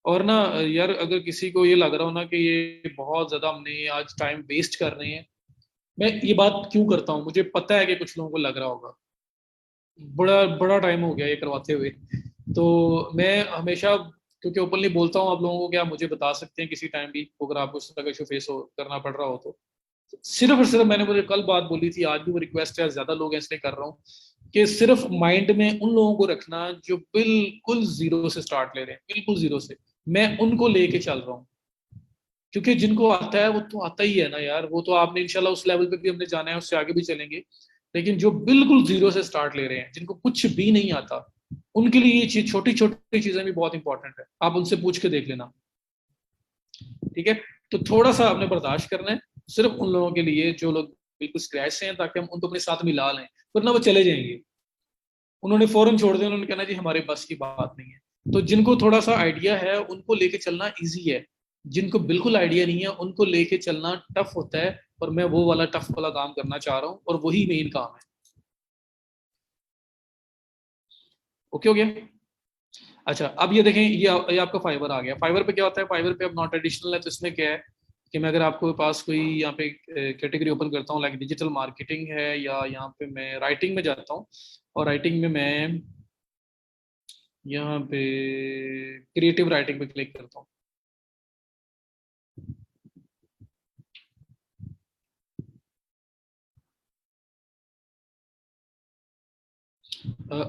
और ना यार, अगर किसी को ये लग रहा हो ना कि ये बहुत ज्यादा हमने आज टाइम वेस्ट कर रहे हैं, मैं ये बात क्यों करता हूँ, मुझे पता है कि कुछ लोगों को लग रहा होगा बड़ा बड़ा टाइम हो गया ये करवाते हुए। तो मैं हमेशा, क्योंकि ओपनली बोलता हूँ आप लोगों को, क्या मुझे बता सकते हैं किसी टाइम भी अगर आपको इस तरह का इशू फेस करना पड़ रहा हो तो। सिर्फ और सिर्फ मैंने मुझे कल बात बोली थी, आज भी वो रिक्वेस्ट है, ज्यादा लोग हैं इसलिए कर रहा हूँ, कि सिर्फ माइंड में उन लोगों को रखना जो बिल्कुल जीरो से स्टार्ट ले रहे हैं, बिल्कुल जीरो से। मैं उनको लेके चल रहा हूँ, क्योंकि जिनको आता है वो तो आता ही है ना यार। वो तो आपने इंशाल्लाह उस लेवल पे भी हमने जाना है, उससे आगे भी चलेंगे। लेकिन जो बिल्कुल जीरो से स्टार्ट ले रहे हैं, जिनको कुछ भी नहीं आता, उनके लिए ये चीज, छोटी छोटी चीजें भी बहुत इंपॉर्टेंट है। आप उनसे पूछ के देख लेना, ठीक है। तो थोड़ा सा आपने बर्दाश्त करना है, सिर्फ उन लोगों के लिए जो लोग बिल्कुल स्क्रैच से हैं, ताकि हम उनको अपने साथ मिला लें, वरना वो चले जाएंगे। उन्होंने फौरन छोड़ दिया, उन्होंने कहना जी हमारे बस की बात नहीं है। तो जिनको थोड़ा सा आइडिया है उनको लेके चलना इजी है, जिनको बिल्कुल आइडिया नहीं है उनको लेके चलना टफ होता है। और मैं वो वाला टफ वाला काम करना चाह रहा हूँ, और वही मेन काम है। ओके हो गया। अच्छा, अब ये देखें, ये आपका फाइबर आ गया। फाइबर पे क्या होता है, फाइबर पे अब नॉट ट्रेडिशनल है, तो इसमें क्या है कि मैं अगर आपको पास कोई यहाँ पे कैटेगरी ओपन करता हूँ, लाइक डिजिटल मार्केटिंग है, या यहाँ पे मैं राइटिंग में जाता हूँ, और राइटिंग में मैं यहाँ पे क्रिएटिव राइटिंग पे क्लिक करता हूँ।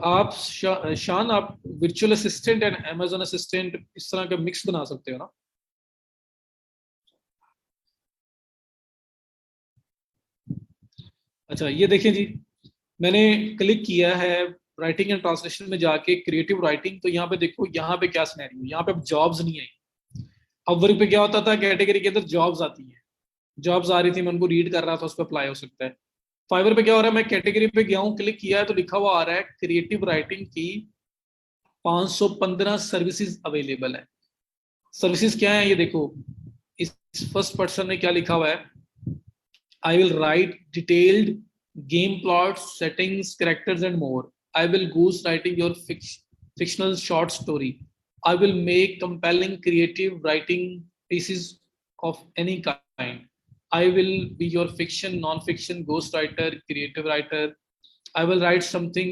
आप शान, आप virtual assistant and Amazon assistant इस तरह का मिक्स बना सकते हो ना। अच्छा, ये देखिए जी, मैंने क्लिक किया है राइटिंग एंड ट्रांसलेशन में जाके क्रिएटिव राइटिंग। तो यहाँ पे देखो, यहाँ पे क्या सिनेरियो, यहाँ पे अब जॉब्स नहीं आई। अब वर्क पे क्या होता था, कैटेगरी के अंदर जॉब्स आती है। जॉब्स आ रही थी, मैं उनको रीड कर रहा था, उस पर अप्लाई हो सकता है। फाइवर पे क्या हो रहा है, मैं कैटेगरी पे गया हूँ, क्लिक किया है तो लिखा हुआ आ रहा है क्रिएटिव राइटिंग की 515 सर्विसेज अवेलेबल है। सर्विसेज क्या है ये देखो, इस फर्स्ट पर्सन ने क्या लिखा हुआ है, आई will right detailed game plot settings characters and more, I will ghost writing your fictional short story, I will make compelling creative writing pieces of any kind, I will be your fiction non-fiction ghost writer creative writer, I will write something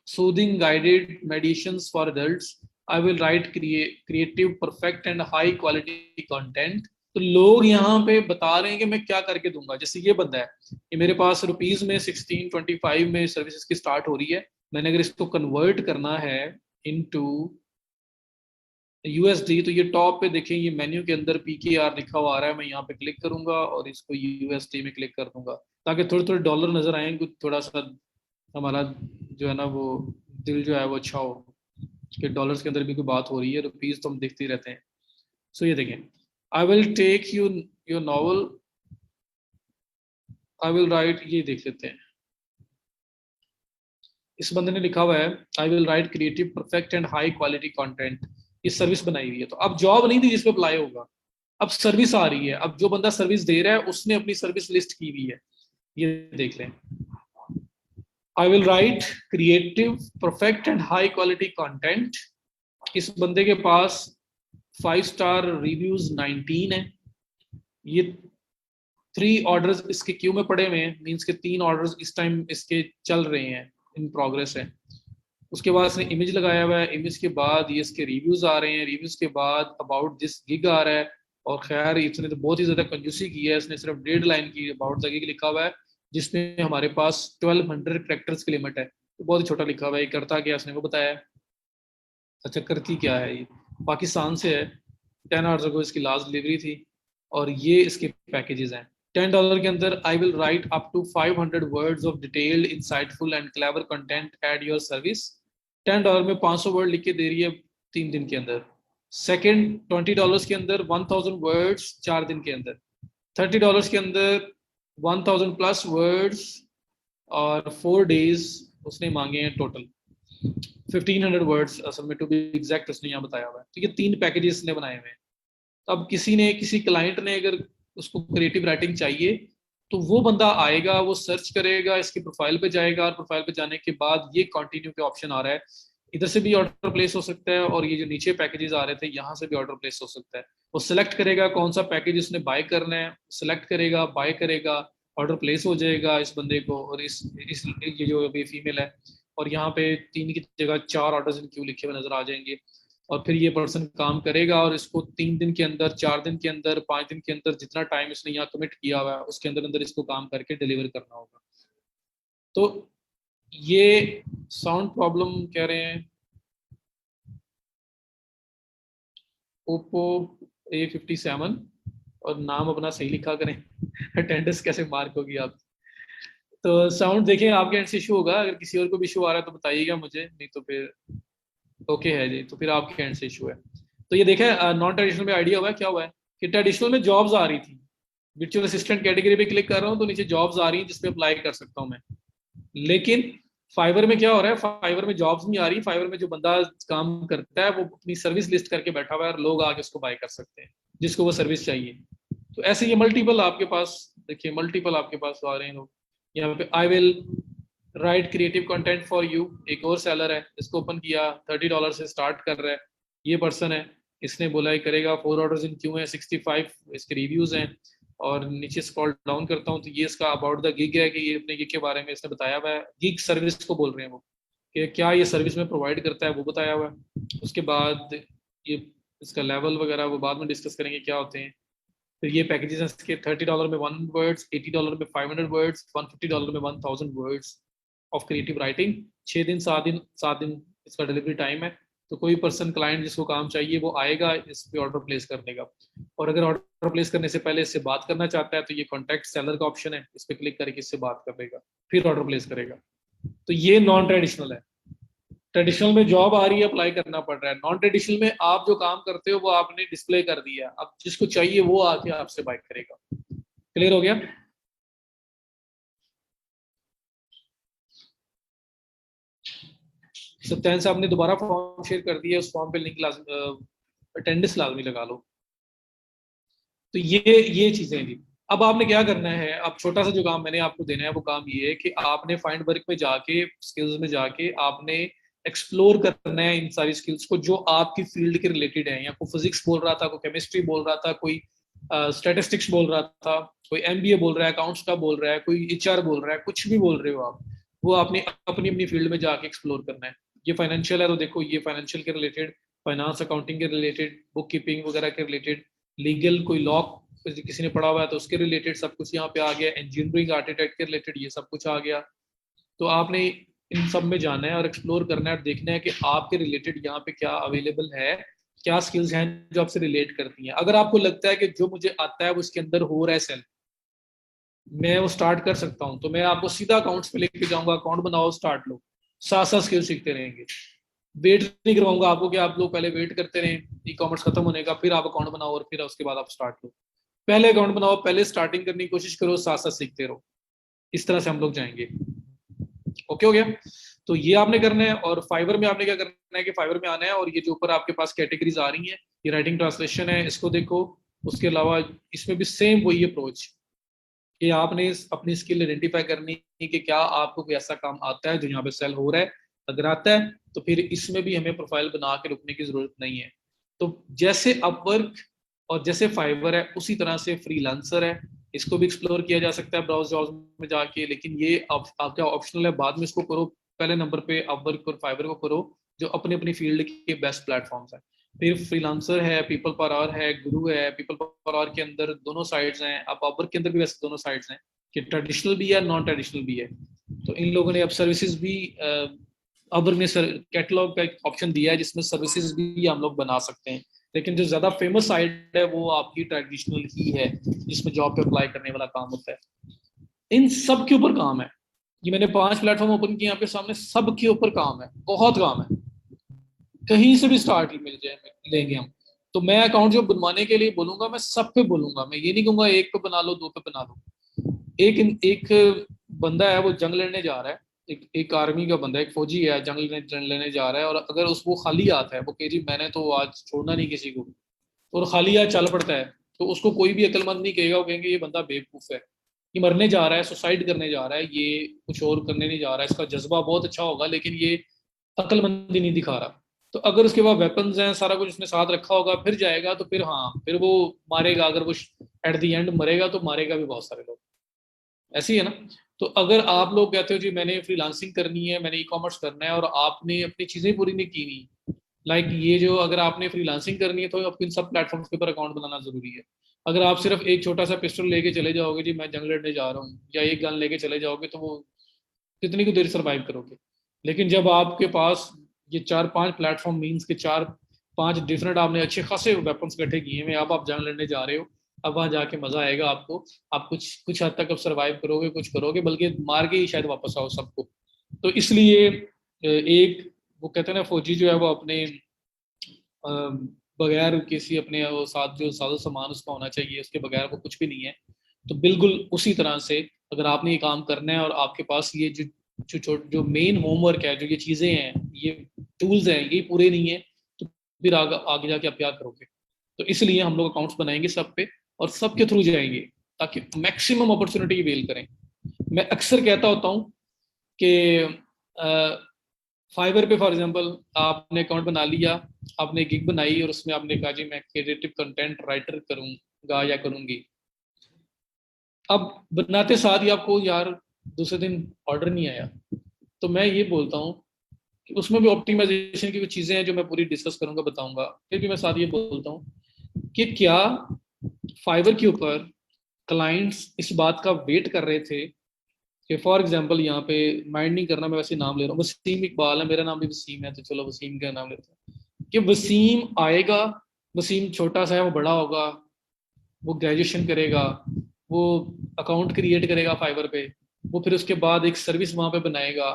soothing guided meditations for adults, I will write creative perfect and high quality content। तो लोग यहाँ पे बता रहे हैं कि मैं क्या करके दूंगा। जैसे ये बंदा है, ये मेरे पास रुपीज में 1625 में सर्विसेज की स्टार्ट हो रही है, मैंने अगर इसको कन्वर्ट करना है इनटू यूएसडी तो ये टॉप पे देखें, ये मेन्यू के अंदर पीकेआर लिखा हुआ आ रहा है, मैं यहाँ पे क्लिक करूंगा और इसको यूएसडी में क्लिक कर दूंगा ताकि थोड़े थोड़े डॉलर नजर आए, कुछ थोड़ा सा हमारा जो है ना वो दिल जो है वो अच्छा हो कि डॉलर्स के अंदर भी कोई बात हो रही है, रुपीज तो हम देखते ही रहते हैं। सो ये देखें, I will take you your novel, I will write, ये देख लेते हैं, इस बंदे ने लिखा हुआ है आई will right creative perfect and high quality content, ये सर्विस बनाई हुई है। तो अब जॉब नहीं थी जिस पे अप्लाई होगा, अब सर्विस आ रही है, अब जो बंदा सर्विस दे रहा है उसने अपनी सर्विस लिस्ट की हुई है, ये देख लें, आई will right creative perfect and high quality content. इस बंदे के पास 5 स्टार रिव्यूज 19 है, ये 3 ऑर्डर्स इसके क्यू में पड़े हुए हैं, मीन्स के 3 ऑर्डर्स इस टाइम इसके चल रहे हैं, इन प्रोग्रेस है। उसके बाद इसने इमेज लगाया हुआ है, इमेज के बाद ये इसके रिव्यूज आ रहे हैं, रिव्यूज के बाद अबाउट दिस गिग आ रहा है। और खैर इसने तो बहुत ही ज्यादा कंजूसी की है, इसने सिर्फ 1.5 लाइन की अबाउट द गिग लिखा हुआ है, जिसमें हमारे पास 1200 कैरेक्टर्स की लिमिट है, तो बहुत ही छोटा लिखा हुआ है। ये करता क्या इसने वो बताया, अच्छा करती क्या है, ये पाकिस्तान से है, 10 आवर्स अगो इसकी लास्ट डिलीवरी थी, और ये इसके पैकेजेस हैं। $10 के अंदर I will write up to 500 words of detailed insightful and clever content at your service. $10 में 500 वर्ड लिख के दे रही है 3 दिन के अंदर। सेकेंड $20 के अंदर 1000 वर्ड्स 4 दिन के अंदर। $30 के अंदर 1000 प्लस वर्ड्स और 4 डेज उसने मांगे हैं टोटल 1500 वर्ड्स, असल में टू बी एग्जैक्ट उसने यहाँ बताया हुआ है। तो ये 3 पैकेजेस ने बनाए हुए हैं। अब किसी क्लाइंट ने अगर उसको क्रिएटिव राइटिंग चाहिए तो वो बंदा आएगा, वो सर्च करेगा, इसकी प्रोफाइल पे जाएगा, और प्रोफाइल पे जाने के बाद ये कंटिन्यू के ऑप्शन आ रहा है, इधर से भी ऑर्डर प्लेस हो सकता है, और ये जो नीचे पैकेजेस आ रहे थे यहाँ से भी ऑर्डर प्लेस हो सकता है। वो सिलेक्ट करेगा कौन सा पैकेज उसने बाय करना है, सिलेक्ट करेगा, बाय करेगा, ऑर्डर प्लेस हो जाएगा इस बंदे को। और इस ये जो अभी फीमेल है, और यहाँ पे 3 की जगह 4 ऑर्डर्स इन क्यू लिखे हुए नजर आ जाएंगे। और फिर ये पर्सन काम करेगा और इसको 3 दिन के अंदर, 4 दिन के अंदर, 5 दिन के अंदर, जितना टाइम इसने यहाँ कमिट किया हुआ है उसके अंदर अंदर इसको काम करके डिलीवर करना होगा। तो ये साउंड प्रॉब्लम कह रहे हैं ओप्पो A57, और नाम अपना सही लिखा करें अटेंडेंस कैसे मार्क होगी आप। तो साउंड देखें आपके एंड से इशू होगा, अगर किसी और को भी इशू आ रहा है तो बताइएगा मुझे, नहीं तो फिर ओके है जी, तो फिर आपके एंड से इशू है। तो ये देखा नॉन ट्रेडिशनल में आइडिया हुआ है, क्या हुआ है कि ट्रेडिशनल में जॉब्स आ रही थी, वर्चुअल असिस्टेंट कैटेगरी पे क्लिक कर रहा हूँ तो नीचे जॉब्स आ रही हैं जिसपे अप्लाई कर सकता हूँ मैं। लेकिन फाइवर में क्या हो रहा है, फाइवर में जॉब्स नहीं आ रही, फाइवर में जो बंदा काम करता है वो अपनी सर्विस लिस्ट करके बैठा हुआ है और लोग आके उसको बाय कर सकते हैं जिसको वो सर्विस चाहिए। तो ऐसे ये मल्टीपल आपके पास देखिए, मल्टीपल आपके पास आ रहे हैं लोग। यहाँ पे आई will right creative content for you, एक और सेलर है, इसको ओपन किया, $30 से स्टार्ट कर रहा है, ये पर्सन है, इसने बोला ही करेगा, 4 ऑर्डर्स इन क्यू है, 65 इसके रिव्यूज हैं। और नीचे स्क्रॉल डाउन करता हूँ तो ये इसका अबाउट द गिग है कि ये अपने गिग के बारे में इसने बताया हुआ है, गिग सर्विस को बोल रहे हैं वो, कि क्या ये सर्विस में प्रोवाइड करता है वो बताया हुआ है। उसके बाद ये इसका लेवल वगैरह वो बाद में डिस्कस करेंगे क्या होते हैं। फिर ये पैकेजेस हैं इसके, $30 में 1 वर्ड्स, $80 में 500 वर्ड्स, $150 में 1000 वर्ड्स ऑफ क्रिएटिव राइटिंग। 6 दिन 7 दिन इसका डिलीवरी टाइम है। तो कोई पर्सन क्लाइंट जिसको काम चाहिए वो आएगा, इस पे ऑर्डर प्लेस कर देगा। और अगर ऑर्डर प्लेस करने से पहले इससे बात करना चाहता है तो ये कॉन्टैक्ट सेलर का ऑप्शन है, इस पर क्लिक करके इससे बात कर देगा, फिर ऑर्डर प्लेस करेगा। तो ये नॉन ट्रेडिशनल है। ट्रेडिशनल में जॉब आ रही है, अप्लाई करना पड़ रहा है। नॉन ट्रेडिशनल में आप जो काम करते हो वो आपने डिस्प्ले कर दिया, अब जिसको चाहिए वो आके आपसे बाइक करेगा। क्लियर हो गया? सत्यान साहब ने दोबारा फॉर्म शेयर कर दिया, उस फॉर्म पे लिंक अटेंडेंस लाजमी लगा लो। तो ये चीजें हैं जी। अब आपने क्या करना है, अब छोटा सा जो काम मैंने आपको देना है वो काम ये है कि आपने फाइंड वर्क में जाके, स्किल्स में जाके आपने एक्सप्लोर करना है इन सारी स्किल्स को जो आपकी फील्ड के रिलेटेड है। या कोई फिजिक्स बोल रहा था, कोई केमिस्ट्री बोल रहा था, कोई स्टैटिस्टिक्स बोल रहा था, कोई एमबीए बोल रहा है, अकाउंट्स का बोल रहा है, कोई एचआर बोल रहा है, कुछ भी बोल रहे हो आप, वो आपने अपनी अपनी फील्ड में जाके एक्सप्लोर करना है। ये फाइनेंशियल है तो देखो ये फाइनेंशियल के रिलेटेड, फाइनेंस अकाउंटिंग के रिलेटेड, बुक कीपिंग वगैरह के रिलेटेड, लीगल कोई लॉ किसी ने पढ़ा हुआ है तो उसके रिलेटेड सब कुछ यहाँ पे आ गया, इंजीनियरिंग आर्किटेक्ट के रिलेटेड ये सब कुछ आ गया। तो आपने इन सब में जाना है और एक्सप्लोर करना है और देखना है कि आपके रिलेटेड यहाँ पे क्या अवेलेबल है, क्या स्किल्स हैं जो आपसे रिलेट करती हैं। अगर आपको लगता है कि जो मुझे आता है वो इसके अंदर हो रहा है सेल, मैं वो स्टार्ट कर सकता हूँ, तो मैं आपको सीधा अकाउंट्स पे लेके जाऊंगा, अकाउंट बनाओ, स्टार्ट लो, साथ साथ स्किल सीखते रहेंगे। वेट नहीं करवाऊंगा आपको कि आप लोग पहले वेट करते रहें ई कॉमर्स खत्म होने का फिर आप अकाउंट बनाओ और फिर उसके बाद आप स्टार्ट लो। पहले अकाउंट बनाओ, पहले स्टार्टिंग करने की कोशिश करो, साथ साथ सीखते रहो। इस तरह से हम लोग जाएंगे। ओके हो गया? तो ये आपने करना है। और फाइवर में आपने क्या करना है कि फाइवर में आना है और ये जो ऊपर आपके पास कैटेगरीज आ रही हैं, ये राइटिंग ट्रांसलेशन है, इसको देखो। उसके अलावा इसमें भी सेम वही अप्रोच कि आपने अपनी स्किल आइडेंटिफाई करनी है कि क्या आपको कोई ऐसा काम आता है जो यहाँ पे सेल हो रहा है। अगर आता है तो फिर इसमें भी हमें प्रोफाइल बना के रुकने की जरूरत नहीं है। तो जैसे अपवर्क और जैसे फाइवर है उसी तरह से फ्रीलांसर है, इसको भी एक्सप्लोर किया जा सकता है ब्राउज जॉब्स में जाके, लेकिन ये आपका ऑप्शनल है, बाद में इसको करो। पहले नंबर पे अपवर्क और फाइवर को करो जो अपनी अपनी फील्ड के बेस्ट प्लेटफॉर्म्स है। फिर फ्रीलांसर है, पीपल पर आवर है, गुरु है। पीपल पर आवर के अंदर दोनों साइड्स हैं, अब अपवर्क के अंदर भी वैसे दोनों साइड्स हैं कि ट्रेडिशनल भी है, नॉन ट्रेडिशनल भी है। तो इन लोगों ने अब सर्विसेज भी अपवर्क ने कैटलॉग का एक ऑप्शन दिया है जिसमें सर्विसेज भी हम लोग बना सकते हैं। लेकिन जो ज्यादा फेमस साइट है वो आपकी ट्रेडिशनल ही है जिसमें जॉब पे अप्लाई करने वाला काम होता है। इन सब के ऊपर काम है। ये मैंने 5 प्लेटफॉर्म ओपन किए आपके सामने, सब के ऊपर काम है, बहुत काम है। कहीं से भी स्टार्ट मिल जाए लेंगे हम। तो मैं अकाउंट जो बनवाने के लिए बोलूंगा मैं सब पे बोलूंगा, मैं ये नहीं कहूंगा एक पे बना लो, दो पे बना लो। एक एक बंदा है वो जंग लड़ने जा रहा है, एक आर्मी का बंदा, एक फौजी है, जंग लेने जा रहा है, और अगर उस वो खाली आता है, वो कह जी मैंने तो आज छोड़ना नहीं किसी को, और खाली हाथ चल पड़ता है, तो उसको कोई भी अक्लमंद नहीं कहेगा, वो कहेंगे ये बंदा बेवकूफ है, ये मरने जा रहा है, सुसाइड करने जा रहा है, ये कुछ और करने नहीं जा रहा है, इसका जज्बा बहुत अच्छा होगा लेकिन ये अक्लमंदी नहीं दिखा रहा। तो अगर उसके पास वेपन्स हैं, सारा कुछ उसने साथ रखा होगा, फिर जाएगा तो फिर हाँ, फिर वो मारेगा। अगर वो एट द एंड मरेगा तो मारेगा भी बहुत सारे लोग, ऐसी है ना। तो अगर आप लोग कहते हो जी मैंने फ्रीलांसिंग करनी है, मैंने ई कॉमर्स करना है, और आपने अपनी चीजें पूरी नहीं की नहीं, लाइक ये जो अगर आपने फ्रीलांसिंग करनी है तो आपको इन सब प्लेटफॉर्म्स के ऊपर अकाउंट बनाना जरूरी है। अगर आप सिर्फ एक छोटा सा पिस्टल लेके चले जाओगे जी मैं जंग लड़ने जा रहा हूँ, या एक गन लेके चले जाओगे, तो वो कितनी को देर सर्वाइव करोगे। लेकिन जब आपके पास ये 4-5 प्लेटफॉर्म मीन्स के 4-5 डिफरेंट आपने अच्छे खासे वेपन्स इकट्ठे किए हैं, अब आप जंग लड़ने जा रहे हो, अब वहां जाके मजा आएगा आपको। आप कुछ कुछ हद तक अब सर्वाइव करोगे, कुछ करोगे, बल्कि मार के ही शायद वापस आओ सबको। तो इसलिए एक वो कहते हैं ना, फौजी जो है वो अपने बगैर किसी अपने वो साथ जो साजो सामान उसका होना चाहिए, उसके बगैर वो कुछ भी नहीं है। तो बिल्कुल उसी तरह से अगर आपने ये काम करना है और आपके पास ये जो मेन होमवर्क है, जो ये चीजें हैं, ये टूल्स हैं, ये पूरे नहीं है, तो फिर आगे जाके आप क्या करोगे। तो इसलिए हम लोग अकाउंट्स बनाएंगे सब पे और सबके थ्रू जाएंगे ताकि मैक्सिमम अपॉर्चुनिटी वेल करें। मैं अक्सर कहता होता हूँ कि फाइवर पे फॉर एग्जांपल आपने अकाउंट बना लिया, आपने गिग बनाई और उसमें आपने कहा जी मैं क्रिएटिव कंटेंट राइटर करूंगा या करूंगी। अब बनाते साथ ही आपको यार दूसरे दिन ऑर्डर नहीं आया, तो मैं ये बोलता हूँ कि उसमें भी ऑप्टिमाइजेशन की कुछ चीजें हैं जो मैं पूरी डिस्कस करूंगा, बताऊंगा। फिर भी मैं साथ ये बोलता हूँ कि क्या फाइवर के ऊपर क्लाइंट्स इस बात का वेट कर रहे थे कि फॉर एग्जांपल यहाँ पे माइंड नहीं करना, मैं वैसे नाम ले रहा हूँ, वसीम इकबाल है, मेरा नाम भी वसीम है, तो चलो वसीम का नाम लेते हैं कि वसीम आएगा, वसीम छोटा सा है, वो बड़ा होगा, वो ग्रेजुएशन करेगा, वो अकाउंट क्रिएट करेगा फाइवर पे, वो फिर उसके बाद एक सर्विस वहां पे बनाएगा,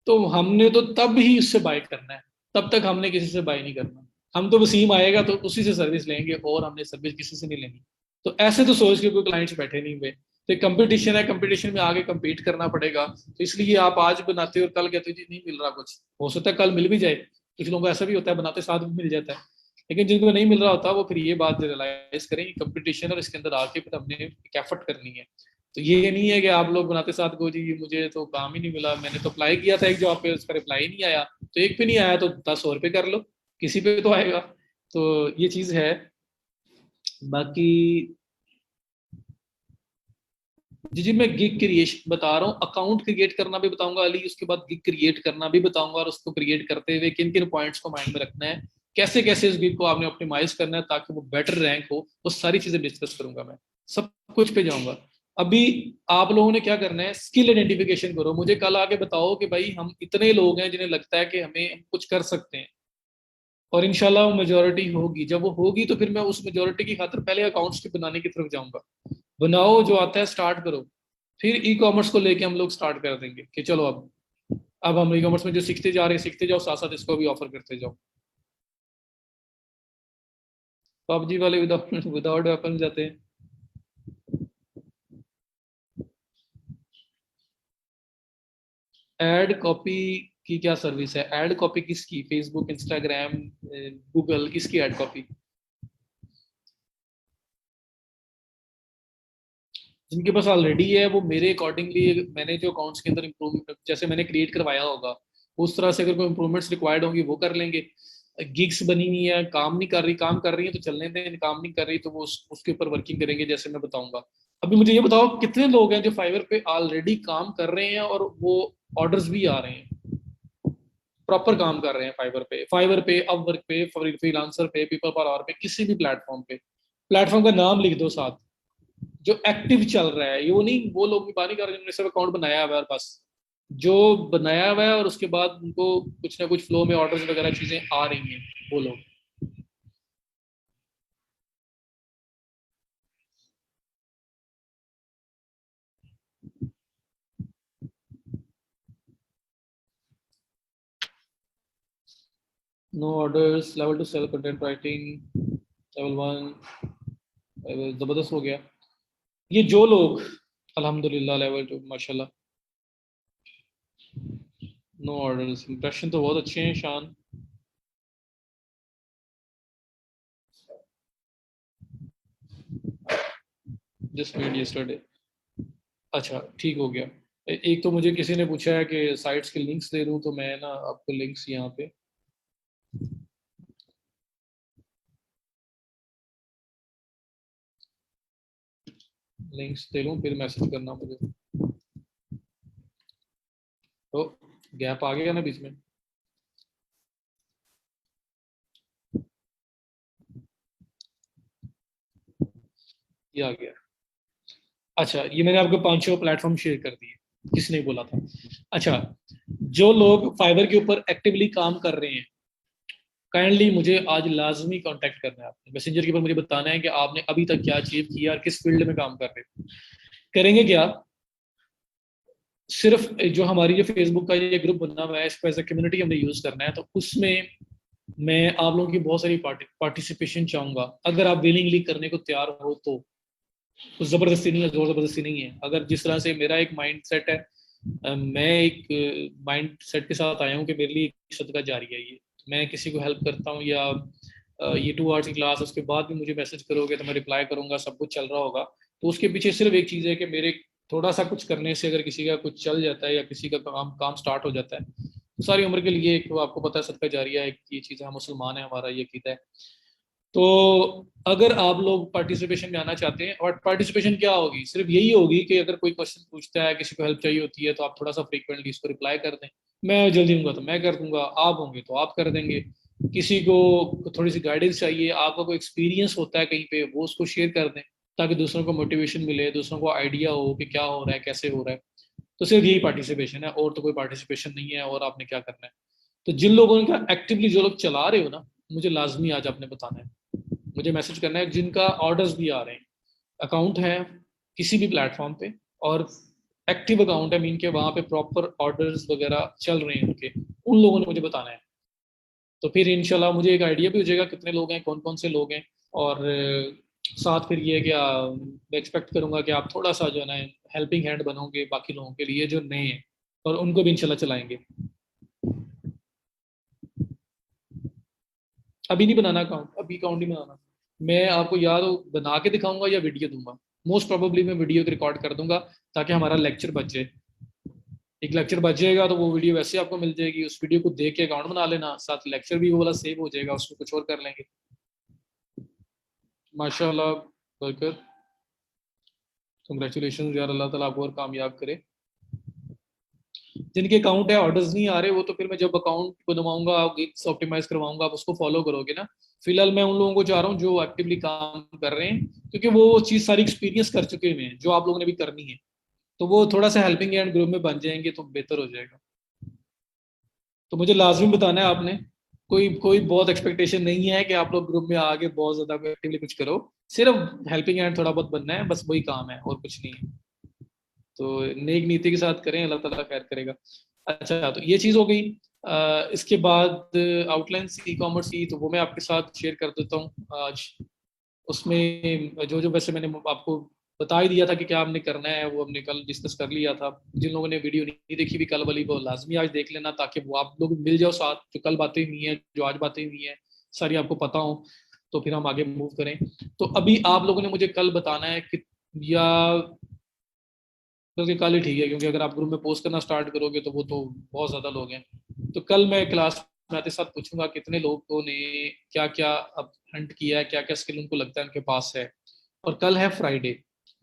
तो हमने तो तब ही उससे बाय करना है, तब तक हमने किसी से बाय नहीं करना। हम तो वसीम आएगा तो उसी से सर्विस लेंगे और हमने सर्विस किसी से नहीं लेनी। तो ऐसे तो सोच के कोई क्लाइंट्स बैठे नहीं हुए। तो कंपटीशन है, कंपटीशन में आगे compete करना पड़ेगा। तो इसलिए आप आज बनाते हो और कल कहते हो जी नहीं मिल रहा कुछ, हो सकता है कल मिल भी जाए। कुछ लोगों को ऐसा भी होता है बनाते साथ भी मिल जाता है, लेकिन जिनको नहीं मिल रहा होता वो फिर ये बात रियलाइज करें कि कंपटीशन और इसके अंदर आके फिर हमने एक एफर्ट करनी है। तो ये नहीं है कि आप लोग बनाते साथ को जी मुझे तो काम ही नहीं मिला, मैंने तो अप्लाई किया था एक जॉब पे, उसका रिप्लाई नहीं आया, तो एक पे नहीं आया तो 10 और पे कर लो, किसी पे तो आएगा। तो ये चीज है। बाकी जी जी, मैं गिग क्रिएशन बता रहा हूँ, अकाउंट क्रिएट करना भी बताऊंगा अली, उसके बाद गिग क्रिएट करना भी बताऊंगा, और उसको क्रिएट करते हुए किन किन पॉइंट्स को माइंड में रखना है, कैसे कैसे इस गिग को आपने ऑप्टिमाइज करना है ताकि वो बेटर रैंक हो, वो सारी चीजें डिस्कस करूंगा मैं, सब कुछ पे जाऊंगा। अभी आप लोगों ने क्या करना है, स्किल आइडेंटिफिकेशन करो, मुझे कल आके बताओ कि भाई हम इतने लोग हैं जिन्हें लगता है कि हमें कुछ कर सकते हैं, और इंशाल्लाह वो मेजोरिटी होगी। जब वो होगी तो फिर मैं उस मेजोरिटी की खातिर पहले अकाउंट्स के बनाने की तरफ जाऊंगा। बनाओ, जो आता है स्टार्ट करो, फिर ई कॉमर्स को लेके हम लोग स्टार्ट कर देंगे कि चलो अब हम ई कॉमर्स में जो सीखते जा रहे हैं सीखते जाओ, साथ साथ इसको भी ऑफर करते जाओ। पबजी वाले विदाउट विदाउट वेपन जाते हैं। एड कॉपी की क्या सर्विस है? एड कॉपी किसकी? फेसबुक, इंस्टाग्राम, गूगल, किसकी एड कॉपी? जिनके पास ऑलरेडी है वो मेरे अकॉर्डिंगली, मैंने जो अकाउंट्स के अंदर इम्प्रूव जैसे मैंने क्रिएट करवाया होगा उस तरह से अगर कोई इम्प्रूवमेंट्स रिक्वायर्ड होंगी वो कर लेंगे। गिग्स बनी हुई है, काम नहीं कर रही, काम कर रही है तो चलने दें, काम नहीं कर रही तो वो उसके ऊपर वर्किंग करेंगे जैसे मैं बताऊंगा। अभी मुझे ये बताओ कितने लोग हैं जो फाइवर पे ऑलरेडी काम कर रहे हैं और वो ऑर्डर्स भी आ रहे हैं, प्रॉपर काम कर रहे हैं फाइवर पे, अपवर्क पे, फ्रीलांसर पे, पीपल पर आवर पे, किसी भी प्लेटफॉर्म पे। प्लेटफॉर्म का नाम लिख दो साथ, जो एक्टिव चल रहा है। ये वो नहीं, वो लोग भी बात नहीं कर रहे जिन्होंने सिर्फ अकाउंट बनाया हुआ है बस, जो बनाया हुआ है और उसके बाद उनको कुछ ना कुछ फ्लो में ऑर्डर्स वगैरह चीजें आ रही हैं, वो लोग। No orders, level two sell content writing, level 1, जबरदस्त हो गया। ये जो लोग, अल्हम्दुलिल्लाह, लेवल 2 माशाल्लाह। नो ऑर्डर्स, इंप्रेशन तो बहुत अच्छे हैं शान। Just made yesterday. अच्छा ठीक हो गया। एक तो मुझे किसी ने पूछा है कि साइट्स के लिंक्स दे दूं, तो मैं ना आपको लिंक्स यहाँ पे लिंक्स दे लूँ, फिर मैसेज करना मुझे। तो गैप आ गया ना बीच में। ये आ गया। अच्छा, ये मैंने आपको 5 प्लेटफॉर्म शेयर कर दिए, किसने बोला था? अच्छा, जो लोग फाइवर के ऊपर एक्टिवली काम कर रहे हैं, काइंडली मुझे आज लाजमी कांटेक्ट करना है, आपने मैसेंजर के ऊपर मुझे बताना है कि आपने अभी तक क्या अचीव किया और किस फील्ड में काम कर रहे हो। करेंगे क्या? सिर्फ जो हमारी जो फेसबुक का ये ग्रुप बना हुआ है, इसको एज ए कम्युनिटी हमने यूज करना है, तो उसमें मैं आप लोगों की बहुत सारी पार्टिसिपेशन चाहूंगा। अगर आप विलिंगली करने को तैयार हो तो जबरदस्ती नहीं है, जोर जबरदस्ती नहीं है। अगर जिस तरह से मेरा एक माइंड सेट है, मैं एक माइंड सेट के साथ आया हूँ कि मेरे लिए एक सदका जारी है ये, मैं किसी को हेल्प करता हूँ या ये 2 आवर्स की क्लास, उसके बाद भी मुझे मैसेज करोगे तो मैं रिप्लाई करूंगा, सब कुछ चल रहा होगा। तो उसके पीछे सिर्फ एक चीज़ है कि मेरे थोड़ा सा कुछ करने से अगर किसी का कुछ चल जाता है या किसी का काम काम स्टार्ट हो जाता है, तो सारी उम्र के लिए एक, आपको पता है सदका जारिया एक ये चीज़ है, हम मुसलमान है, हमारा ये अकीदा है। तो अगर आप लोग पार्टिसिपेशन में आना चाहते हैं, और पार्टिसिपेशन क्या होगी, सिर्फ यही होगी कि अगर कोई क्वेश्चन पूछता है, किसी को हेल्प चाहिए होती है, तो आप थोड़ा सा फ्रीक्वेंटली इसको रिप्लाई कर दें। मैं जल्दी हूँगा तो मैं कर दूंगा, आप होंगे तो आप कर देंगे। किसी को थोड़ी सी गाइडेंस चाहिए, आपका कोई एक्सपीरियंस होता है कहीं पे, वो उसको शेयर कर दें ताकि दूसरों को मोटिवेशन मिले, दूसरों को आइडिया हो कि क्या हो रहा है, कैसे हो रहा है। तो सिर्फ यही पार्टिसिपेशन है, और तो कोई पार्टिसिपेशन नहीं है। और आपने क्या करना है, तो जिन लोगों का एक्टिवली, जो लोग चला रहे हो ना, मुझे लाजमी आज आपने बताना है, मुझे मैसेज करना है जिनका ऑर्डर्स भी आ रहे हैं, अकाउंट है किसी भी प्लेटफॉर्म पे, और एक्टिव अकाउंट है, मीन के वहाँ पे प्रॉपर ऑर्डर्स वगैरह चल रहे हैं उनके, उन लोगों ने मुझे बताना है। तो फिर इंशाल्लाह मुझे एक आइडिया भी हो जाएगा कितने लोग हैं, कौन कौन से लोग हैं। और साथ फिर ये क्या, मैं एक्सपेक्ट करूंगा कि आप थोड़ा सा जो है ना हेल्पिंग हैंड बनोगे बाकी लोगों के लिए जो नए हैं, और उनको भी इंशाल्लाह चलाएंगे। अभी नहीं बनाना अकाउंट, अभी अकाउंट नहीं बनाना। मैं आपको याद हो बना के दिखाऊंगा या वीडियो दूंगा। मोस्ट प्रोबेबली मैं वीडियो रिकॉर्ड कर दूंगा ताकि हमारा लेक्चर बच जाए। एक लेक्चर बच जाएगा तो वो वीडियो वैसे आपको मिल जाएगी, उस वीडियो को देख के अकाउंट बना लेना, साथ लेक्चर भी वो वाला सेव हो जाएगा, उसमें कुछ और कर लेंगे। माशाल्लाह, बरकत, कंग्रेचुलेशन यार, अल्लाह ताला आपको और कामयाब करे। जिनके अकाउंट है ऑर्डर्स नहीं आ रहे, वो तो फिर मैं जब अकाउंट बनवाऊंगा, ऑप्टिमाइज करवाऊंगा, आप उसको फॉलो करोगे ना। फिलहाल मैं उन लोगों को चाह रहा हूँ जो एक्टिवली काम कर रहे हैं, क्योंकि वो चीज़ सारी एक्सपीरियंस कर चुके हुए हैं जो आप लोगों ने भी करनी है। तो वो थोड़ा सा हेल्पिंग हैंड ग्रुप में बन जाएंगे तो बेहतर हो जाएगा। तो मुझे लाजमी बताना है आपने, कोई कोई बहुत एक्सपेक्टेशन नहीं है कि आप लोग ग्रुप में आगे बहुत ज्यादा एक्टिवली कुछ करो। सिर्फ हेल्पिंग हैंड थोड़ा बहुत बनना है, बस वही काम है और कुछ नहीं है। तो नेक नीति के साथ करें, अल्लाह ताला खैर करेगा। अच्छा, तो ये चीज़ हो गई। इसके बाद आउटलाइन ई कॉमर्स की, तो वो मैं आपके साथ शेयर कर देता हूँ आज। उसमें जो जो वैसे मैंने आपको बता ही दिया था कि क्या हमने करना है, वो हमने कल डिस्कस कर लिया था। जिन लोगों ने वीडियो नहीं देखी भी कल वाली, वो लाजमी आज देख लेना, ताकि वो आप लोग मिल जाओ साथ, जो कल बातें हुई हैं, जो आज बातें हुई हैं, सारी आपको पता हो, तो फिर हम आगे मूव करें। तो अभी आप लोगों ने मुझे कल बताना है कि, या बल्कि कल ही ठीक है, क्योंकि अगर आप ग्रुप में पोस्ट करना स्टार्ट करोगे तो वो तो बहुत ज़्यादा लोग हैं। तो कल मैं क्लास में आते साथ पूछूंगा कितने लोगों ने क्या क्या अब हंट किया है, क्या क्या स्किल उनको लगता है उनके पास है। और कल है फ्राइडे,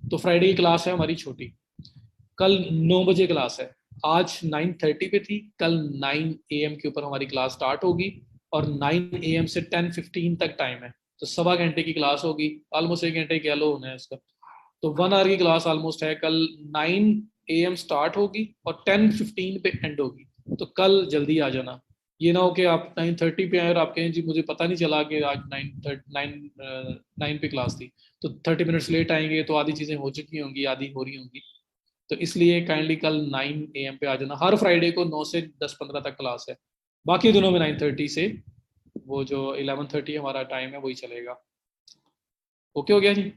तो फ्राइडे की क्लास है हमारी छोटी। कल 9 बजे क्लास है। आज 9:30 पे थी, कल 9 AM के ऊपर हमारी क्लास स्टार्ट होगी, और 9 AM से 10:15 तक टाइम है। तो 1.25 घंटे की क्लास होगी, ऑलमोस्ट 1 घंटे कह लो होना है इसका। तो 1 आवर की क्लास ऑलमोस्ट है। कल 9 AM स्टार्ट होगी और 10:15 पे एंड होगी। तो कल जल्दी आ जाना। ये ना हो कि आप 9:30 पे आए और आप कहें जी मुझे पता नहीं चला कि आज 9 पे क्लास थी। तो 30 मिनट्स लेट आएंगे तो आधी चीज़ें हो चुकी होंगी, आधी हो रही होंगी। तो इसलिए काइंडली कल 9 AM पे आ जाना। हर फ्राइडे को 9 से 10:15 तक क्लास है। बाकी दिनों में 9:30 से वो जो 11:30 हमारा टाइम है वही चलेगा। ओके हो गया जी?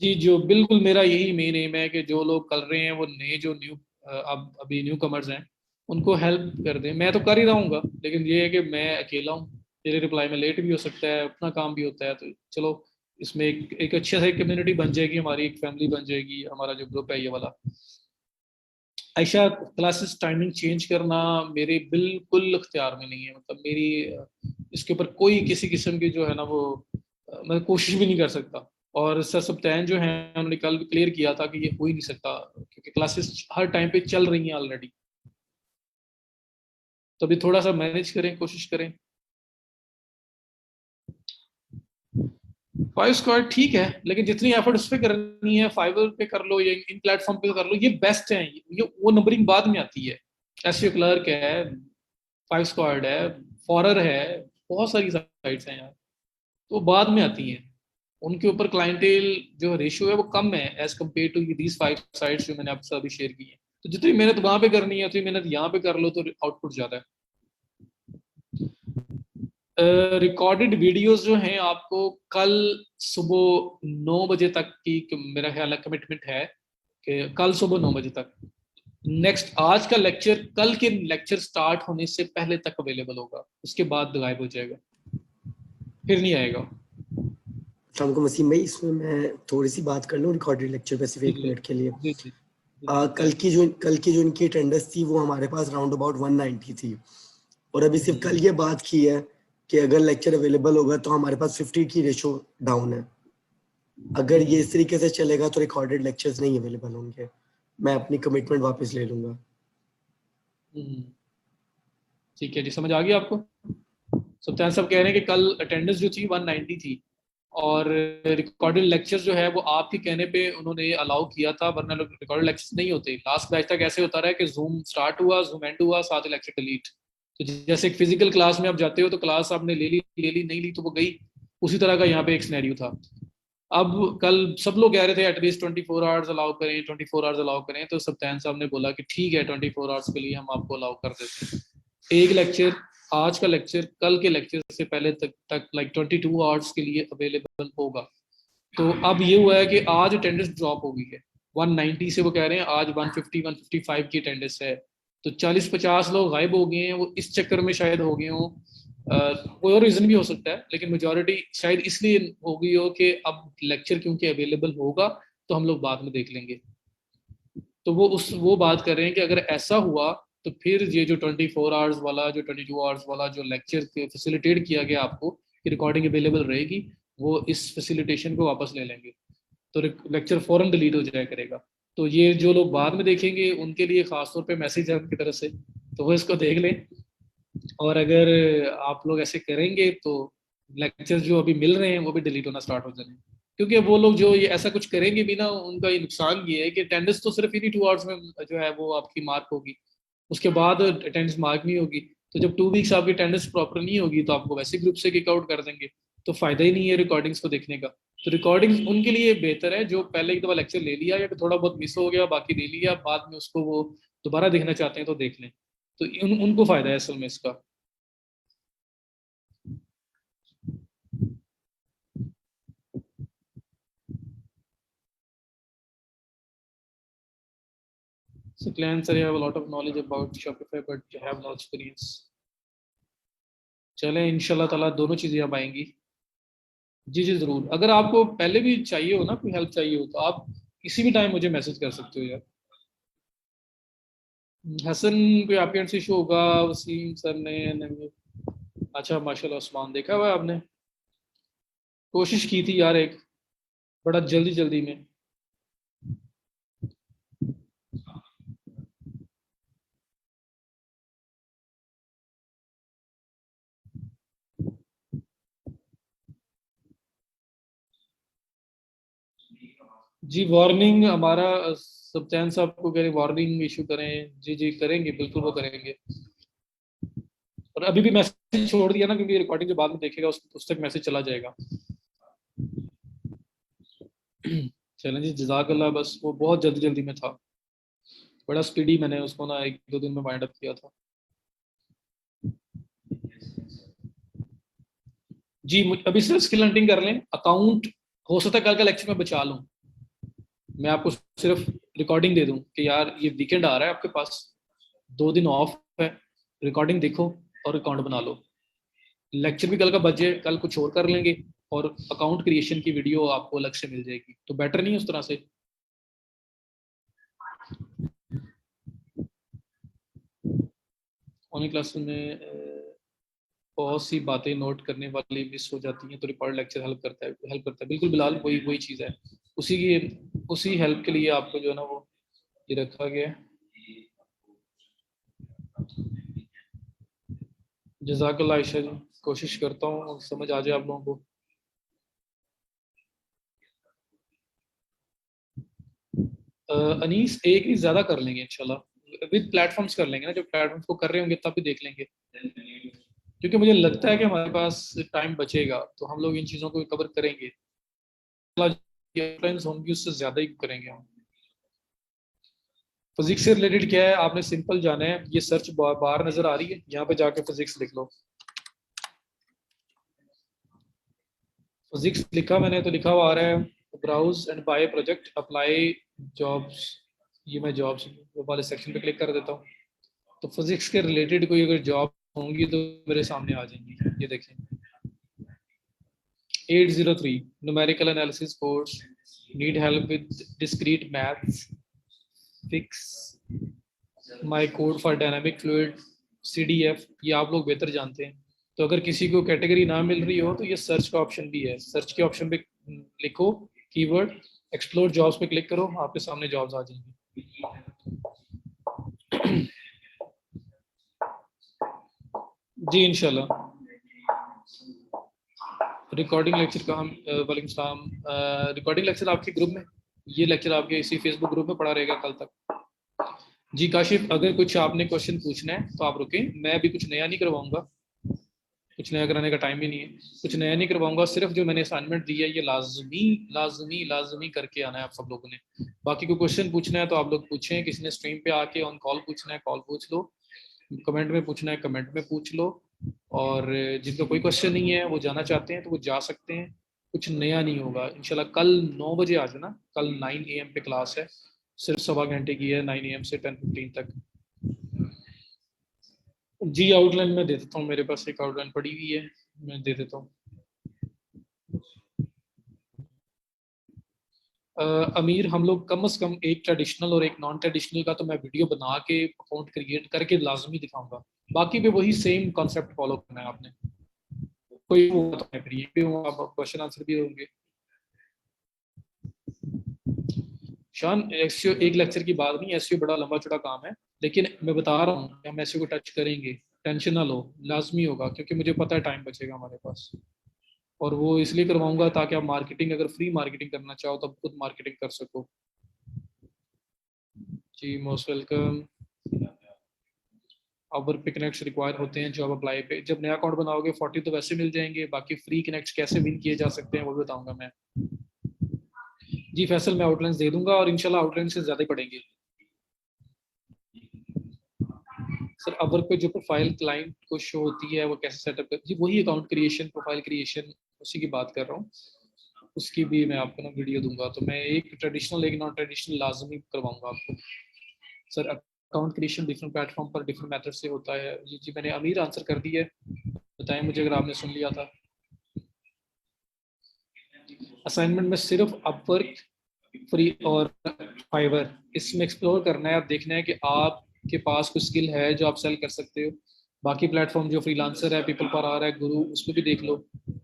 जी, जो बिल्कुल मेरा यही मेन एम है कि जो लोग कर रहे हैं वो नए, जो न्यू अब अभी न्यू कमर्स हैं, उनको हेल्प कर दें। मैं तो कर ही रहूँगा, लेकिन ये है कि मैं अकेला हूँ, मेरे रिप्लाई में लेट भी हो सकता है, अपना काम भी होता है। तो चलो, इसमें एक अच्छे से कम्युनिटी बन जाएगी हमारी, एक फैमिली बन जाएगी, हमारा जो ग्रुप है ये वाला। आयशा, क्लासेस टाइमिंग चेंज करना मेरे बिल्कुल इख्तियार में नहीं है, मतलब मेरी इसके ऊपर कोई किसी किस्म की जो है ना वो मैं कोशिश भी नहीं कर सकता। और सर सब्तैन जो है उन्होंने कल क्लियर किया था कि ये हो ही नहीं सकता, क्योंकि क्लासेस हर टाइम पे चल रही हैं ऑलरेडी। तो अभी थोड़ा सा मैनेज करें, कोशिश करें। 5 स्क्वायर ठीक है, लेकिन जितनी एफर्ट उस पर करनी है, फाइवर पे कर लो या इन प्लेटफॉर्म पे कर लो, ये बेस्ट है। ये वो नंबरिंग बाद में आती है। एसईओ क्लर्क है, 5 स्क्वाड है, फॉरर है, बहुत सारी साइट्स हैं यार, तो बाद में आती हैं। उनके ऊपर क्लाइंटेल जो रेशियो है वो कम है as compare to these 5 sites जो मैंने आपसे अभी शेयर की है। तो जितनी मेहनत वहां पे करनी है उतनी मेहनत यहाँ पे कर लो तो आउटपुट ज्यादा है। रिकॉर्डेड वीडियोस जो हैं आपको कल सुबह 9 बजे तक की मेरा ख्याल है कमिटमेंट है, कि कल सुबह 9 बजे तक। नेक्स्ट आज का लेक्चर कल के लेक्चर स्टार्ट होने से पहले तक अवेलेबल होगा, उसके बाद गायब हो जाएगा, फिर नहीं आएगा। शाम को वसीम भाई, इसमें मैं थोड़ी सी बात कर लूँ रिकॉर्डेड लेक्चर पे सिर्फ 1 मिनट के लिए। जी जी कल की जो इनकी अटेंडेंस थी वो हमारे पास राउंड अबाउट 190 थी, और अभी सिर्फ कल ये बात की है कि अगर लेक्चर अवेलेबल होगा तो हमारे पास 50 की रेशो डाउन है। अगर ये इस तरीके से चलेगा तो रिकॉर्डेड लेक्चर्स नहीं अवेलेबल होंगे। मैं अपनी कमिटमेंट वापस ले लूंगा। ठीक है जी, समझ आ गई आपको? सत्यान सब कह रहे हैं कि कल अटेंडेंस जो थी 190 थी, और रिकॉर्डेड लेक्चर्स जो है वो आपके कहने पे उन्होंने अलाउ किया था, वरना रिकॉर्डेड लेक्चर्स नहीं होते। लास्ट बैच तक ऐसे होता रहा है कि जूम स्टार्ट हुआ, जूम एंड हुआ, साथ ही लेक्चर डिलीट। तो जैसे एक फिजिकल क्लास में आप जाते हो तो क्लास आपने ले ली नहीं ली तो वो गई, उसी तरह का यहाँ पे एक सिनेरियो था। अब कल सब लोग कह रहे थे एटलीस्ट 24 आवर्स अलाउ करें, 24 आवर्स अलाउ करें, तो सप्तान साहब ने बोला कि ठीक है 24 आवर्स के लिए हम आपको अलाउ कर देते हैं। एक लेक्चर, आज का लेक्चर कल के लेक्चर से पहले तक लाइक 22 आवर्स के लिए अवेलेबल होगा। तो अब ये हुआ है कि आज अटेंडेंस ड्रॉप हो गई है 190 से, वो कह रहे हैं आज 150 155 की अटेंडेंस है। तो 40-50 लोग गायब हो गए हैं, वो इस चक्कर में शायद हो गए हों। कोई और रीजन भी हो सकता है, लेकिन मेजॉरिटी शायद इसलिए हो गई हो कि अब लेक्चर क्योंकि अवेलेबल होगा तो हम लोग बाद में देख लेंगे। तो वो बात कर रहे हैं कि अगर ऐसा हुआ तो फिर ये जो 24 आवर्स वाला, जो 22 आवर्स वाला जो लेक्चर फैसिलिटेट किया गया आपको कि रिकॉर्डिंग अवेलेबल रहेगी, वो इस फैसिलिटेशन को वापस ले लेंगे, तो लेक्चर फौरन डिलीट हो जाया करेगा। तो ये जो लोग बाद में देखेंगे उनके लिए खासतौर पे मैसेज है उनकी तरफ से, तो वो इसको देख लें। और अगर आप लोग ऐसे करेंगे तो लेक्चर जो अभी मिल रहे हैं वो भी डिलीट होना स्टार्ट हो जाएंगे, क्योंकि वो लोग जो ये ऐसा कुछ करेंगे भी ना, उनका ये नुकसान ये है कि अटेंडेंस तो सिर्फ इन्हीं 2 आवर्स में जो है वो आपकी मार्क होगी, उसके बाद अटेंडेंस मार्क नहीं होगी। तो जब 2 वीक्स आपकी अटेंडेंस प्रॉपर नहीं होगी तो आपको वैसे ग्रुप से किक आउट कर देंगे, तो फायदा ही नहीं है रिकॉर्डिंग्स को देखने का। तो रिकॉर्डिंग्स उनके लिए बेहतर है जो पहले एक दफा लेक्चर ले लिया या थोड़ा बहुत मिस हो गया बाकी ले लिया, बाद में उसको वो दोबारा देखना चाहते हैं तो देख लें। तो उनको फायदा है असल में इसका। So Clan sir, you have a lot of knowledge about Shopify, but you have no experience. चलें इंशाल्लाह ताला दोनों चीज़ें अब आएंगी। जी जी ज़रूर, अगर आपको पहले भी चाहिए हो ना, कोई हेल्प चाहिए हो, तो आप किसी भी टाइम मुझे मैसेज कर सकते हो यार। हसन कोई आपके एंड से इशू होगा, वसीम सर ने नहीं। अच्छा माशाल्लाह, उस्मान देखा हुआ है आपने, कोशिश की थी यार एक, बड़ा जल्दी जल्दी में। जी वार्निंग हमारा सब्चैन साहब को कह रहे वार्निंग इशू करें, जी जी करेंगे, बिल्कुल वो करेंगे। और अभी भी मैसेज छोड़ दिया ना, क्योंकि रिकॉर्डिंग जो बाद में देखेगा उस तक मैसेज चला जाएगा। चलें जी, जज़ाकल्लाह। बस वो बहुत जल्दी जल्दी में था, बड़ा स्पीडी मैंने उसको ना 1-2 दिन में वाइंड अप किया था। जी अभी सिर्फ स्किल हंटिंग कर लें, अकाउंट हो सकता है कल का लेक्चर में बचा लूँ, मैं आपको सिर्फ रिकॉर्डिंग दे दूं कि यार ये वीकेंड आ रहा है आपके पास, 2 दिन ऑफ है, रिकॉर्डिंग देखो और अकाउंट बना लो। लेक्चर भी कल का बचे, कल कुछ और कर लेंगे और अकाउंट क्रिएशन की वीडियो आपको अलग से मिल जाएगी, तो बेटर नहीं है उस तरह से। ऑनलाइन क्लास में बहुत सी बातें नोट करने वाली मिस हो जाती हैं, तो रिकॉर्ड लेक्चर हेल्प करता है बिल्कुल बिलाल, वही चीज़ है, उसी हेल्प के लिए आपको जो है ना वो ये रखा गया है। जज़ाकल्लाह आयशा जी, कोशिश करता हूँ समझ आ जाए आप लोगों को। अनीस एक ही ज़्यादा कर लेंगे इंशाल्लाह, विद प्लेटफॉर्म्स कर लेंगे ना, जब प्लेटफॉर्म्स को कर रहे होंगे तब भी देख लेंगे, क्योंकि मुझे लगता है कि हमारे पास टाइम बचेगा तो हम लोग इन चीज़ों को कवर करेंगे, होंगी उससे ज़्यादा ही करेंगे हम। फिजिक्स से रिलेटेड क्या है आपने सिंपल जाना है, ये सर्च बार नजर आ रही है, यहाँ पे जाके फिजिक्स लिख लो। फिजिक्स लिखा मैंने तो लिखा हुआ आ रहा है browse and buy project apply jobs, ये मैं जॉब्स वाले सेक्शन पे क्लिक कर देता हूँ, तो फिजिक्स के रिलेटेड कोई अगर जॉब होंगी तो मेरे सामने आ जाएंगी। ये देखें 803 numerical analysis course, need help with discrete maths, fix my code for dynamic fluid CDF, ये आप लोग बेहतर जानते हैं। तो अगर किसी को कैटेगरी ना मिल रही हो तो ये सर्च का ऑप्शन भी है, सर्च के ऑप्शन पे लिखो कीवर्ड एक्सप्लोर जॉब्स पे क्लिक करो, आपके सामने जॉब्स आ जाएंगी। जी इंशाल्लाह। रिकॉर्डिंग लेक्चर का हम वालेकुम सलाम, रिकॉर्डिंग लेक्चर आपके ग्रुप में, ये लेक्चर आपके इसी फेसबुक ग्रुप में पड़ा रहेगा कल तक। जी काशिफ, अगर कुछ आपने क्वेश्चन पूछना है तो आप रुकें, मैं अभी कुछ नया नहीं करवाऊंगा, कुछ नया कराने का टाइम ही नहीं है, कुछ नया नहीं करवाऊंगा। सिर्फ जो मैंने असाइनमेंट दी है ये लाजमी लाजमी लाजमी करके आना है आप सब लोगों ने। बाकी कोई क्वेश्चन पूछना है तो आप लोग पूछें, किसी ने स्ट्रीम पे आके ऑन कॉल पूछना है कॉल पूछ लो, कमेंट में पूछना है कमेंट में पूछ लो, और जिनका कोई क्वेश्चन नहीं है वो जाना चाहते हैं तो वो जा सकते हैं। कुछ नया नहीं होगा इंशाल्लाह। कल 9 बजे आ जाना, कल 9 AM पे क्लास है, सिर्फ सवा घंटे की है, 9 AM से 10:15 तक। जी आउटलाइन मैं दे देता हूँ, मेरे पास एक आउटलाइन पड़ी हुई है, मैं दे देता हूँ। अमीर, हम लोग कम से कम एक ट्रेडिशनल और एक नॉन ट्रेडिशनल का तो मैं वीडियो बना के अकाउंट क्रिएट करके लाजमी दिखाऊंगा। बाकी पे वही सेम कॉन्सेप्ट फॉलो करना है आपने। कोई वो तो मैं फ्री भी हूँ, आप क्वेश्चन आंसर भी होंगे। शान, एसईओ एक लेक्चर की बात नहीं, एसईओ बड़ा लंबा चौड़ा काम है, लेकिन मैं बता रहा हूँ हम एसईओ को टच करेंगे, टेंशन ना लो, लाजमी होगा, क्योंकि मुझे पता है टाइम बचेगा हमारे पास। और वो इसलिए करवाऊंगा ताकि आप मार्केटिंग, अगर फ्री मार्केटिंग करना चाहो तो आप खुद मार्केटिंग कर सको। जी मोस्ट वेलकम। और पे कनेक्ट्स रिक्वायर होते हैं जॉब अप्लाई पे। जब नया अकाउंट बनाओगे 40 तो वैसे मिल जाएंगे, बाकी फ्री कनेक्ट्स कैसे विन किए जा सकते हैं वो भी बताऊंगा मैं। जी फैसल, मैं आउटलाइन दे दूंगा और इंशाल्लाह आउटलाइन से ज्यादा ही पढ़ेंगे। सर अपवर्क पे जो प्रोफाइल क्लाइंट को शो होती है वो कैसे सेटअप कर, जी वही अकाउंट क्रिएशन, प्रोफाइल क्रिएशन, उसी की बात कर रहा हूँ। उसकी भी मैं आपको ना वीडियो दूंगा, तो मैं एक ट्रेडिशनल एक नॉन ट्रेडिशनल लाजमी करवाऊंगा आपको। Sir account creation different platform पर डिफरेंट मेथड से होता है। जी जी मैंने अमीर आंसर कर दी है, बताएं मुझे अगर आपने सुन लिया था। असाइनमेंट में सिर्फ अपवर्क, फ्री और फाइवर, इसमें एक्सप्लोर करना है, आप देखना है कि आपके पास कुछ स्किल है जो आप सेल कर सकते हो। बाकी प्लेटफॉर्म जो फ्रीलांसर है, पीपल पर आ रहा है, गुरु, उस पर भी देख लो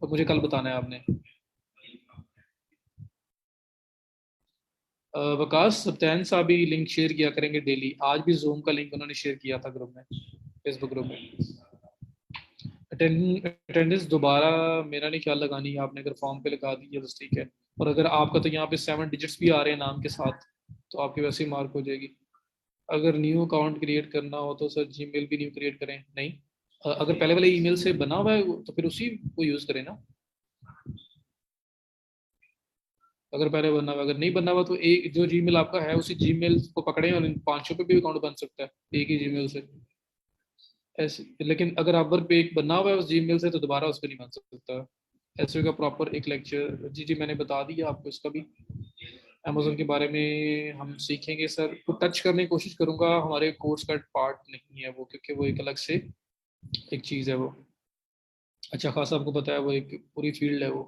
और मुझे कल बताना है आपने। वकास, सत्यान साहब भी लिंक शेयर किया करेंगे डेली, आज भी जूम का लिंक उन्होंने शेयर किया था ग्रुप में, फेसबुक ग्रुप में। अटेंडेंस दोबारा मेरा नहीं ख्याल लगानी है आपने, अगर फॉर्म पे लगा दी है तो ठीक है। और अगर आपका तो यहाँ पे 7 डिजिट्स भी आ रहे हैं नाम के साथ तो आपकी वैसे ही मार्क हो जाएगी। अगर न्यू अकाउंट क्रिएट करना हो तो सर जीमेल भी न्यू क्रिएट करें? नहीं, अगर पहले वाले ईमेल से बना हुआ है तो फिर उसी को यूज करें ना। अगर पहले बना हुआ, अगर नहीं बना हुआ तो एक जो जीमेल आपका है उसी जीमेल को पकड़ें और इन 500 पे भी अकाउंट बन सकता है एक ही जीमेल से। ऐसे, लेकिन अगर आप वर्क पे एक बना हुआ है उस जीमेल से तो दोबारा उस पर नहीं बन सकता। ऐसे का प्रॉपर एक लेक्चर, जी जी मैंने बता दिया आपको इसका भी। अमेजोन के बारे में हम सीखेंगे सर, को टच करने की कोशिश करूंगा, हमारे कोर्स का पार्ट नहीं है वो, क्योंकि वो एक अलग से एक चीज़ है वो। अच्छा खासा आपको पता है, वो एक पूरी फील्ड है वो।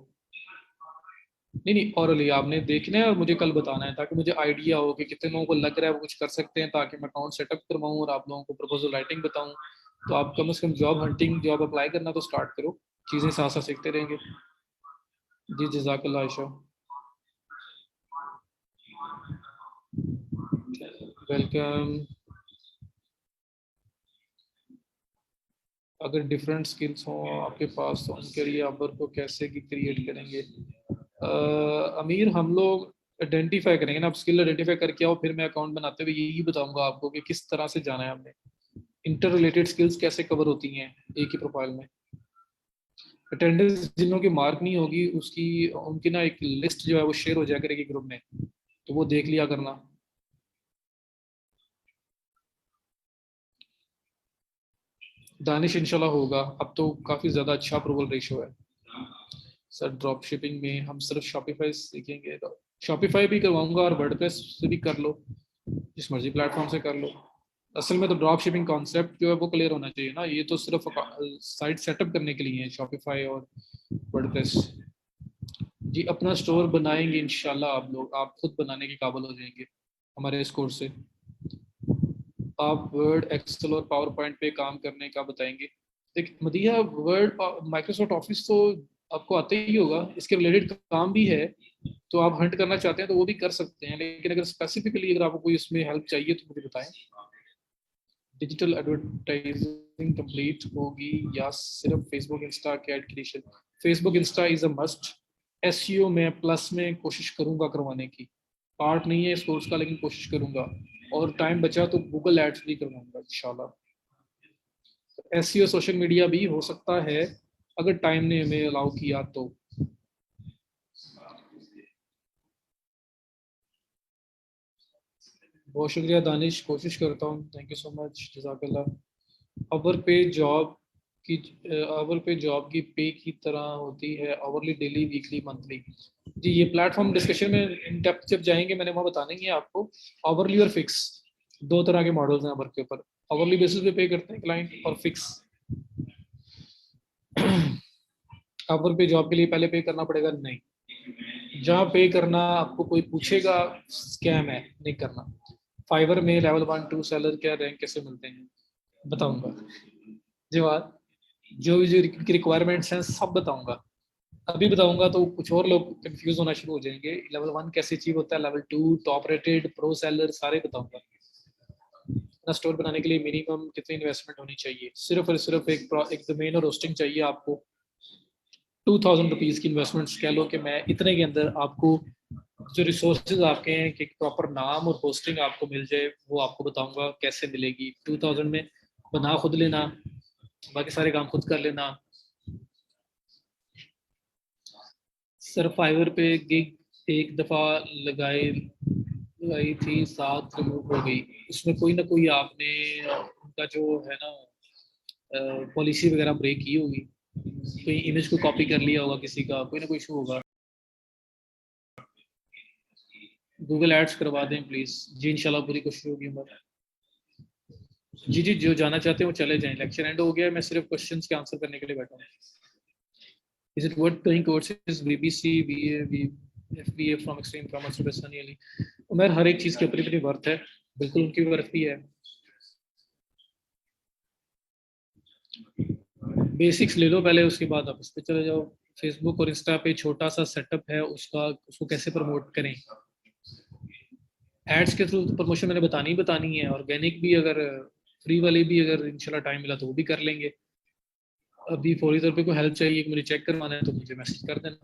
नहीं नहीं, ऑरली आपने देखना है और मुझे कल बताना है, ताकि मुझे आइडिया हो कि कितने लोगों को लग रहा है वो कुछ कर सकते हैं, ताकि मैं अकाउंट सेटअप करवाऊँ और आप लोगों को प्रपोजल राइटिंग बताऊँ। तो आप कम से कम जॉब हंटिंग, जॉब अप्लाई करना तो स्टार्ट करो, चीज़ें साथ साथ सीखते रहेंगे। जी जज़ाकल्लाह आयशा, वेलकम। अगर डिफरेंट स्किल्स हों आपके पास तो उनके लिए आप वर्क को कैसे क्रिएट करेंगे? अमीर, हम लोग आइडेंटिफाई करेंगे ना, आप स्किल आइडेंटिफाई करके आओ, फिर मैं अकाउंट बनाते हुए यही बताऊंगा आपको कि किस तरह से जाना है हमने। इंटर रिलेटेड स्किल्स कैसे कवर होती हैं एक ही प्रोफाइल में। अटेंडेंस जिनों की मार्क नहीं होगी उसकी, उनकी ना एक लिस्ट जो है वो शेयर हो जाया करेगी ग्रुप में, तो वो देख लिया करना। दानिश इंशाल्लाह होगा, अब तो काफ़ी ज़्यादा अच्छा अप्रूवल रेशो है। सर ड्रॉप शिपिंग में हम सिर्फ शॉपिफाई सीखेंगे, शॉपिफाई भी करवाऊंगा और वर्डप्रेस से भी कर लो, जिस मर्जी प्लेटफॉर्म से कर लो। असल में तो ड्रॉप शिपिंग कॉन्सेप्ट जो है वो क्लियर होना चाहिए ना, ये तो सिर्फ साइट सेटअप करने के लिए है शॉपिफाई और वर्डप्रेस। जी अपना स्टोर बनाएंगे इंशाल्लाह, आप लोग आप खुद बनाने के काबिल हो जाएंगे हमारे इस कोर्स से। आप वर्ड, एक्सेल और पावर पॉइंट पे काम करने का बताएंगे। देखिए मदिया, वर्ड माइक्रोसॉफ्ट ऑफिस तो आपको आता ही होगा, इसके रिलेटेड काम भी है, तो आप हंट करना चाहते हैं तो वो भी कर सकते हैं, लेकिन अगर स्पेसिफिकली अगर आपको कोई इसमें हेल्प चाहिए तो मुझे बताएं। डिजिटल एडवर्टाइजिंग कंप्लीट होगी या सिर्फ फेसबुक इंस्टा के ad creation? Facebook Insta is a must. SEO में प्लस में कोशिश करूंगा करवाने की, पार्ट नहीं है इस कोर्स का लेकिन कोशिश करूंगा, और टाइम बचा तो गूगल एड्स भी करवाऊंगा इंशाल्लाह। एसईओ सोशल मीडिया भी हो सकता है, अगर टाइम ने हमें अलाउ किया तो। बहुत शुक्रिया दानिश, कोशिश करता हूँ। थैंक यू सो मच, जज़ाकल्लाह। अवर पे जॉब की अवर पे जॉब की पे की तरह होती है, आवरली, डेली, वीकली, मंथली? जी, ये प्लेटफॉर्म डिस्कशन में इन डेप्थ जब जाएंगे मैंने वहाँ बताना ही है आपको। आवरली और फिक्स दो तरह के मॉडल्स हैं अवर के ऊपर। आवरली बेसिस पे पे करते हैं क्लाइंट, और फिक्स। अवर पे जॉब के लिए पहले पे करना पड़ेगा? नहीं। जहाँ पे करना आपको कोई पूछेगा स्कैम है, नहीं करना। फाइवर में लेवल 1 2 सेलर क्या रैंक कैसे मिलते हैं बताऊंगा। जवाब, जो भी जो रिक्वायरमेंट्स हैं सब बताऊंगा। अभी बताऊंगा तो कुछ और लोग कंफ्यूज होना शुरू हो जाएंगे। लेवल 1 कैसे अचीव होता है, level 2, top rated, pro seller, सारे बताऊंगा। अपना स्टोर बनाने के लिए मिनिमम कितनी इन्वेस्टमेंट होनी चाहिए? सिर्फ और सिर्फ एक डोमेन और होस्टिंग चाहिए आपको। 2000 रुपीज़ की इन्वेस्टमेंट्स कह लो कि मैं इतने के अंदर आपको जो रिसोर्सेज आपके हैं कि प्रॉपर नाम और होस्टिंग आपको मिल जाए, वो आपको बताऊंगा कैसे मिलेगी। 2000 में बना खुद लेना, बाकी सारे काम खुद कर लेना। सर फाइवर पे गिग एक दफ़ा लगाई थी, 7 रिमूव हो गई। उसमें कोई ना कोई आपने उनका जो है ना पॉलिसी वगैरह ब्रेक की होगी, कोई इमेज को कॉपी कर लिया होगा किसी का, कोई ना कोई इशू होगा। गूगल एड्स करवा दें प्लीज़। जी इंशाल्लाह पूरी कोशिश होगी हमारी। जी जी, जो जाना चाहते हैं वो चले जाएं। लेक्चर एंड हो गया, मैं सिर्फ क्वेश्चंस के आंसर करने के लिए बैठा हूँ। Is it worth doing courses BBC, BA, FBA from Extreme Commerce to Sunny Ali? Umar, हर एक चीज़ की अपनी अपनी वर्थ है, बिल्कुल उनकी वर्थ भी है। बेसिक्स ले लो पहले, उसके बाद आप उस पर चले जाओ। फेसबुक और इंस्टा पे छोटा सा सेटअप है उसको कैसे प्रमोट करें। एड्स के थ्रू प्रमोशन मैंने बतानी है। ऑर्गेनिक भी अगर फ्री वाली भी अगर इंशाल्लाह टाइम मिला तो वो भी कर लेंगे। अभी फौरी तौर पे कोई हेल्प चाहिए, मुझे चेक करवाना है तो मुझे मैसेज कर देना।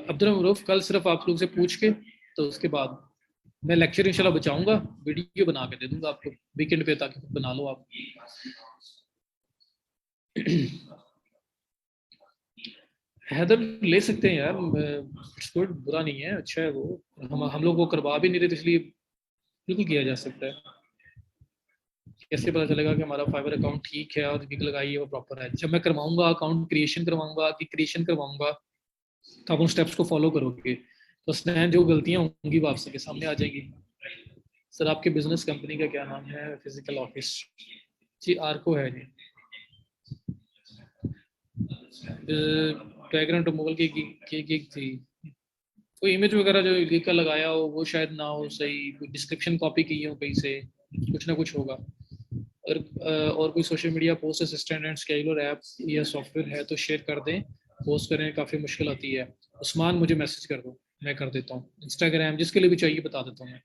अब्दुल मरूफ, कल सिर्फ आप लोग से पूछ के तो उसके बाद मैं लेक्चर इंशाल्लाह बचाऊंगा, वीडियो बना के दे दूंगा आपको वीकेंड पे, ताकि बना लो आप। हैदर ले सकते हैं यार, इट्स गुड, बुरा नहीं है, अच्छा है वो। हम लोग वो करवा भी नहीं रहे, तो इसलिए बिल्कुल किया जा सकता है। कैसे पता चलेगा कि हमारा फाइबर अकाउंट ठीक है और गिग लगाई है वो प्रॉपर है? जब मैं करवाऊंगा, अकाउंट क्रिएशन करवाऊंगा, कि क्रिएशन करवाऊंगा, तो आप उन स्टेप्स को फॉलो करोगे तो स्नैन जो गलतियां होंगी वो आपके सामने आ जाएंगी। सर आपके बिजनेस कंपनी का क्या नाम है? Physical office? जी आरको है जी। बैकग्राउंड रिमूवल की गिग थी, कोई इमेज वगैरह जो गिग का लगाया हो वो शायद ना हो सही, कोई डिस्क्रिप्शन कॉपी की हो कहीं से, कुछ ना कुछ होगा। और कोई social media post assistant and scalar app या सॉफ्टवेयर है तो शेयर कर दें, पोस्ट करने में काफ़ी मुश्किल आती है। उस्मान मुझे मैसेज कर दो, मैं कर देता हूँ। इंस्टाग्राम जिसके लिए भी चाहिए बता देता हूँ मैं।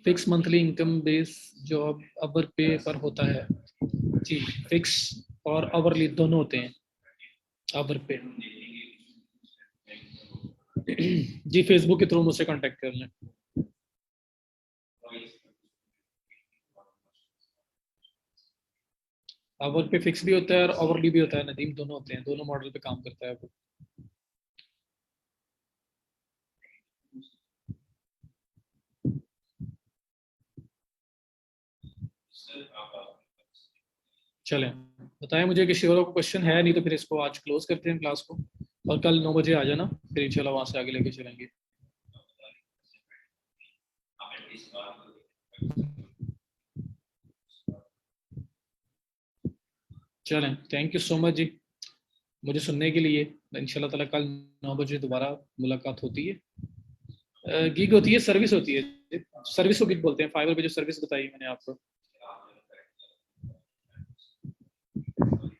Fix monthly income base job hour pay पर होता है? जी, फिक्स और आवरली दोनों होते हैं अवर पे। जी फेसबुक के थ्रू मुझसे कांटेक्ट कर लें। आवर पे फिक्स भी होता है और आवरली भी होता है नदीम, दोनों होते हैं, दोनों मॉडल पे काम करता है वो। चलें, बताएं मुझे कि शिवरों को क्वेश्चन है, नहीं तो फिर इसको आज क्लोज करते हैं क्लास को, और कल 9 बजे आ जाना, फिर इंशाल्लाह वहां से आगे लेके चलेंगे। चलें, थैंक यू सो मच जी मुझे सुनने के लिए। इंशाल्लाह ताला कल 9 बजे दोबारा मुलाकात होती है। गिग होती है, सर्विस होती है, सर्विस को गिग बोलते हैं। फाइवर पे जो सर्विस बताई मैंने आपको,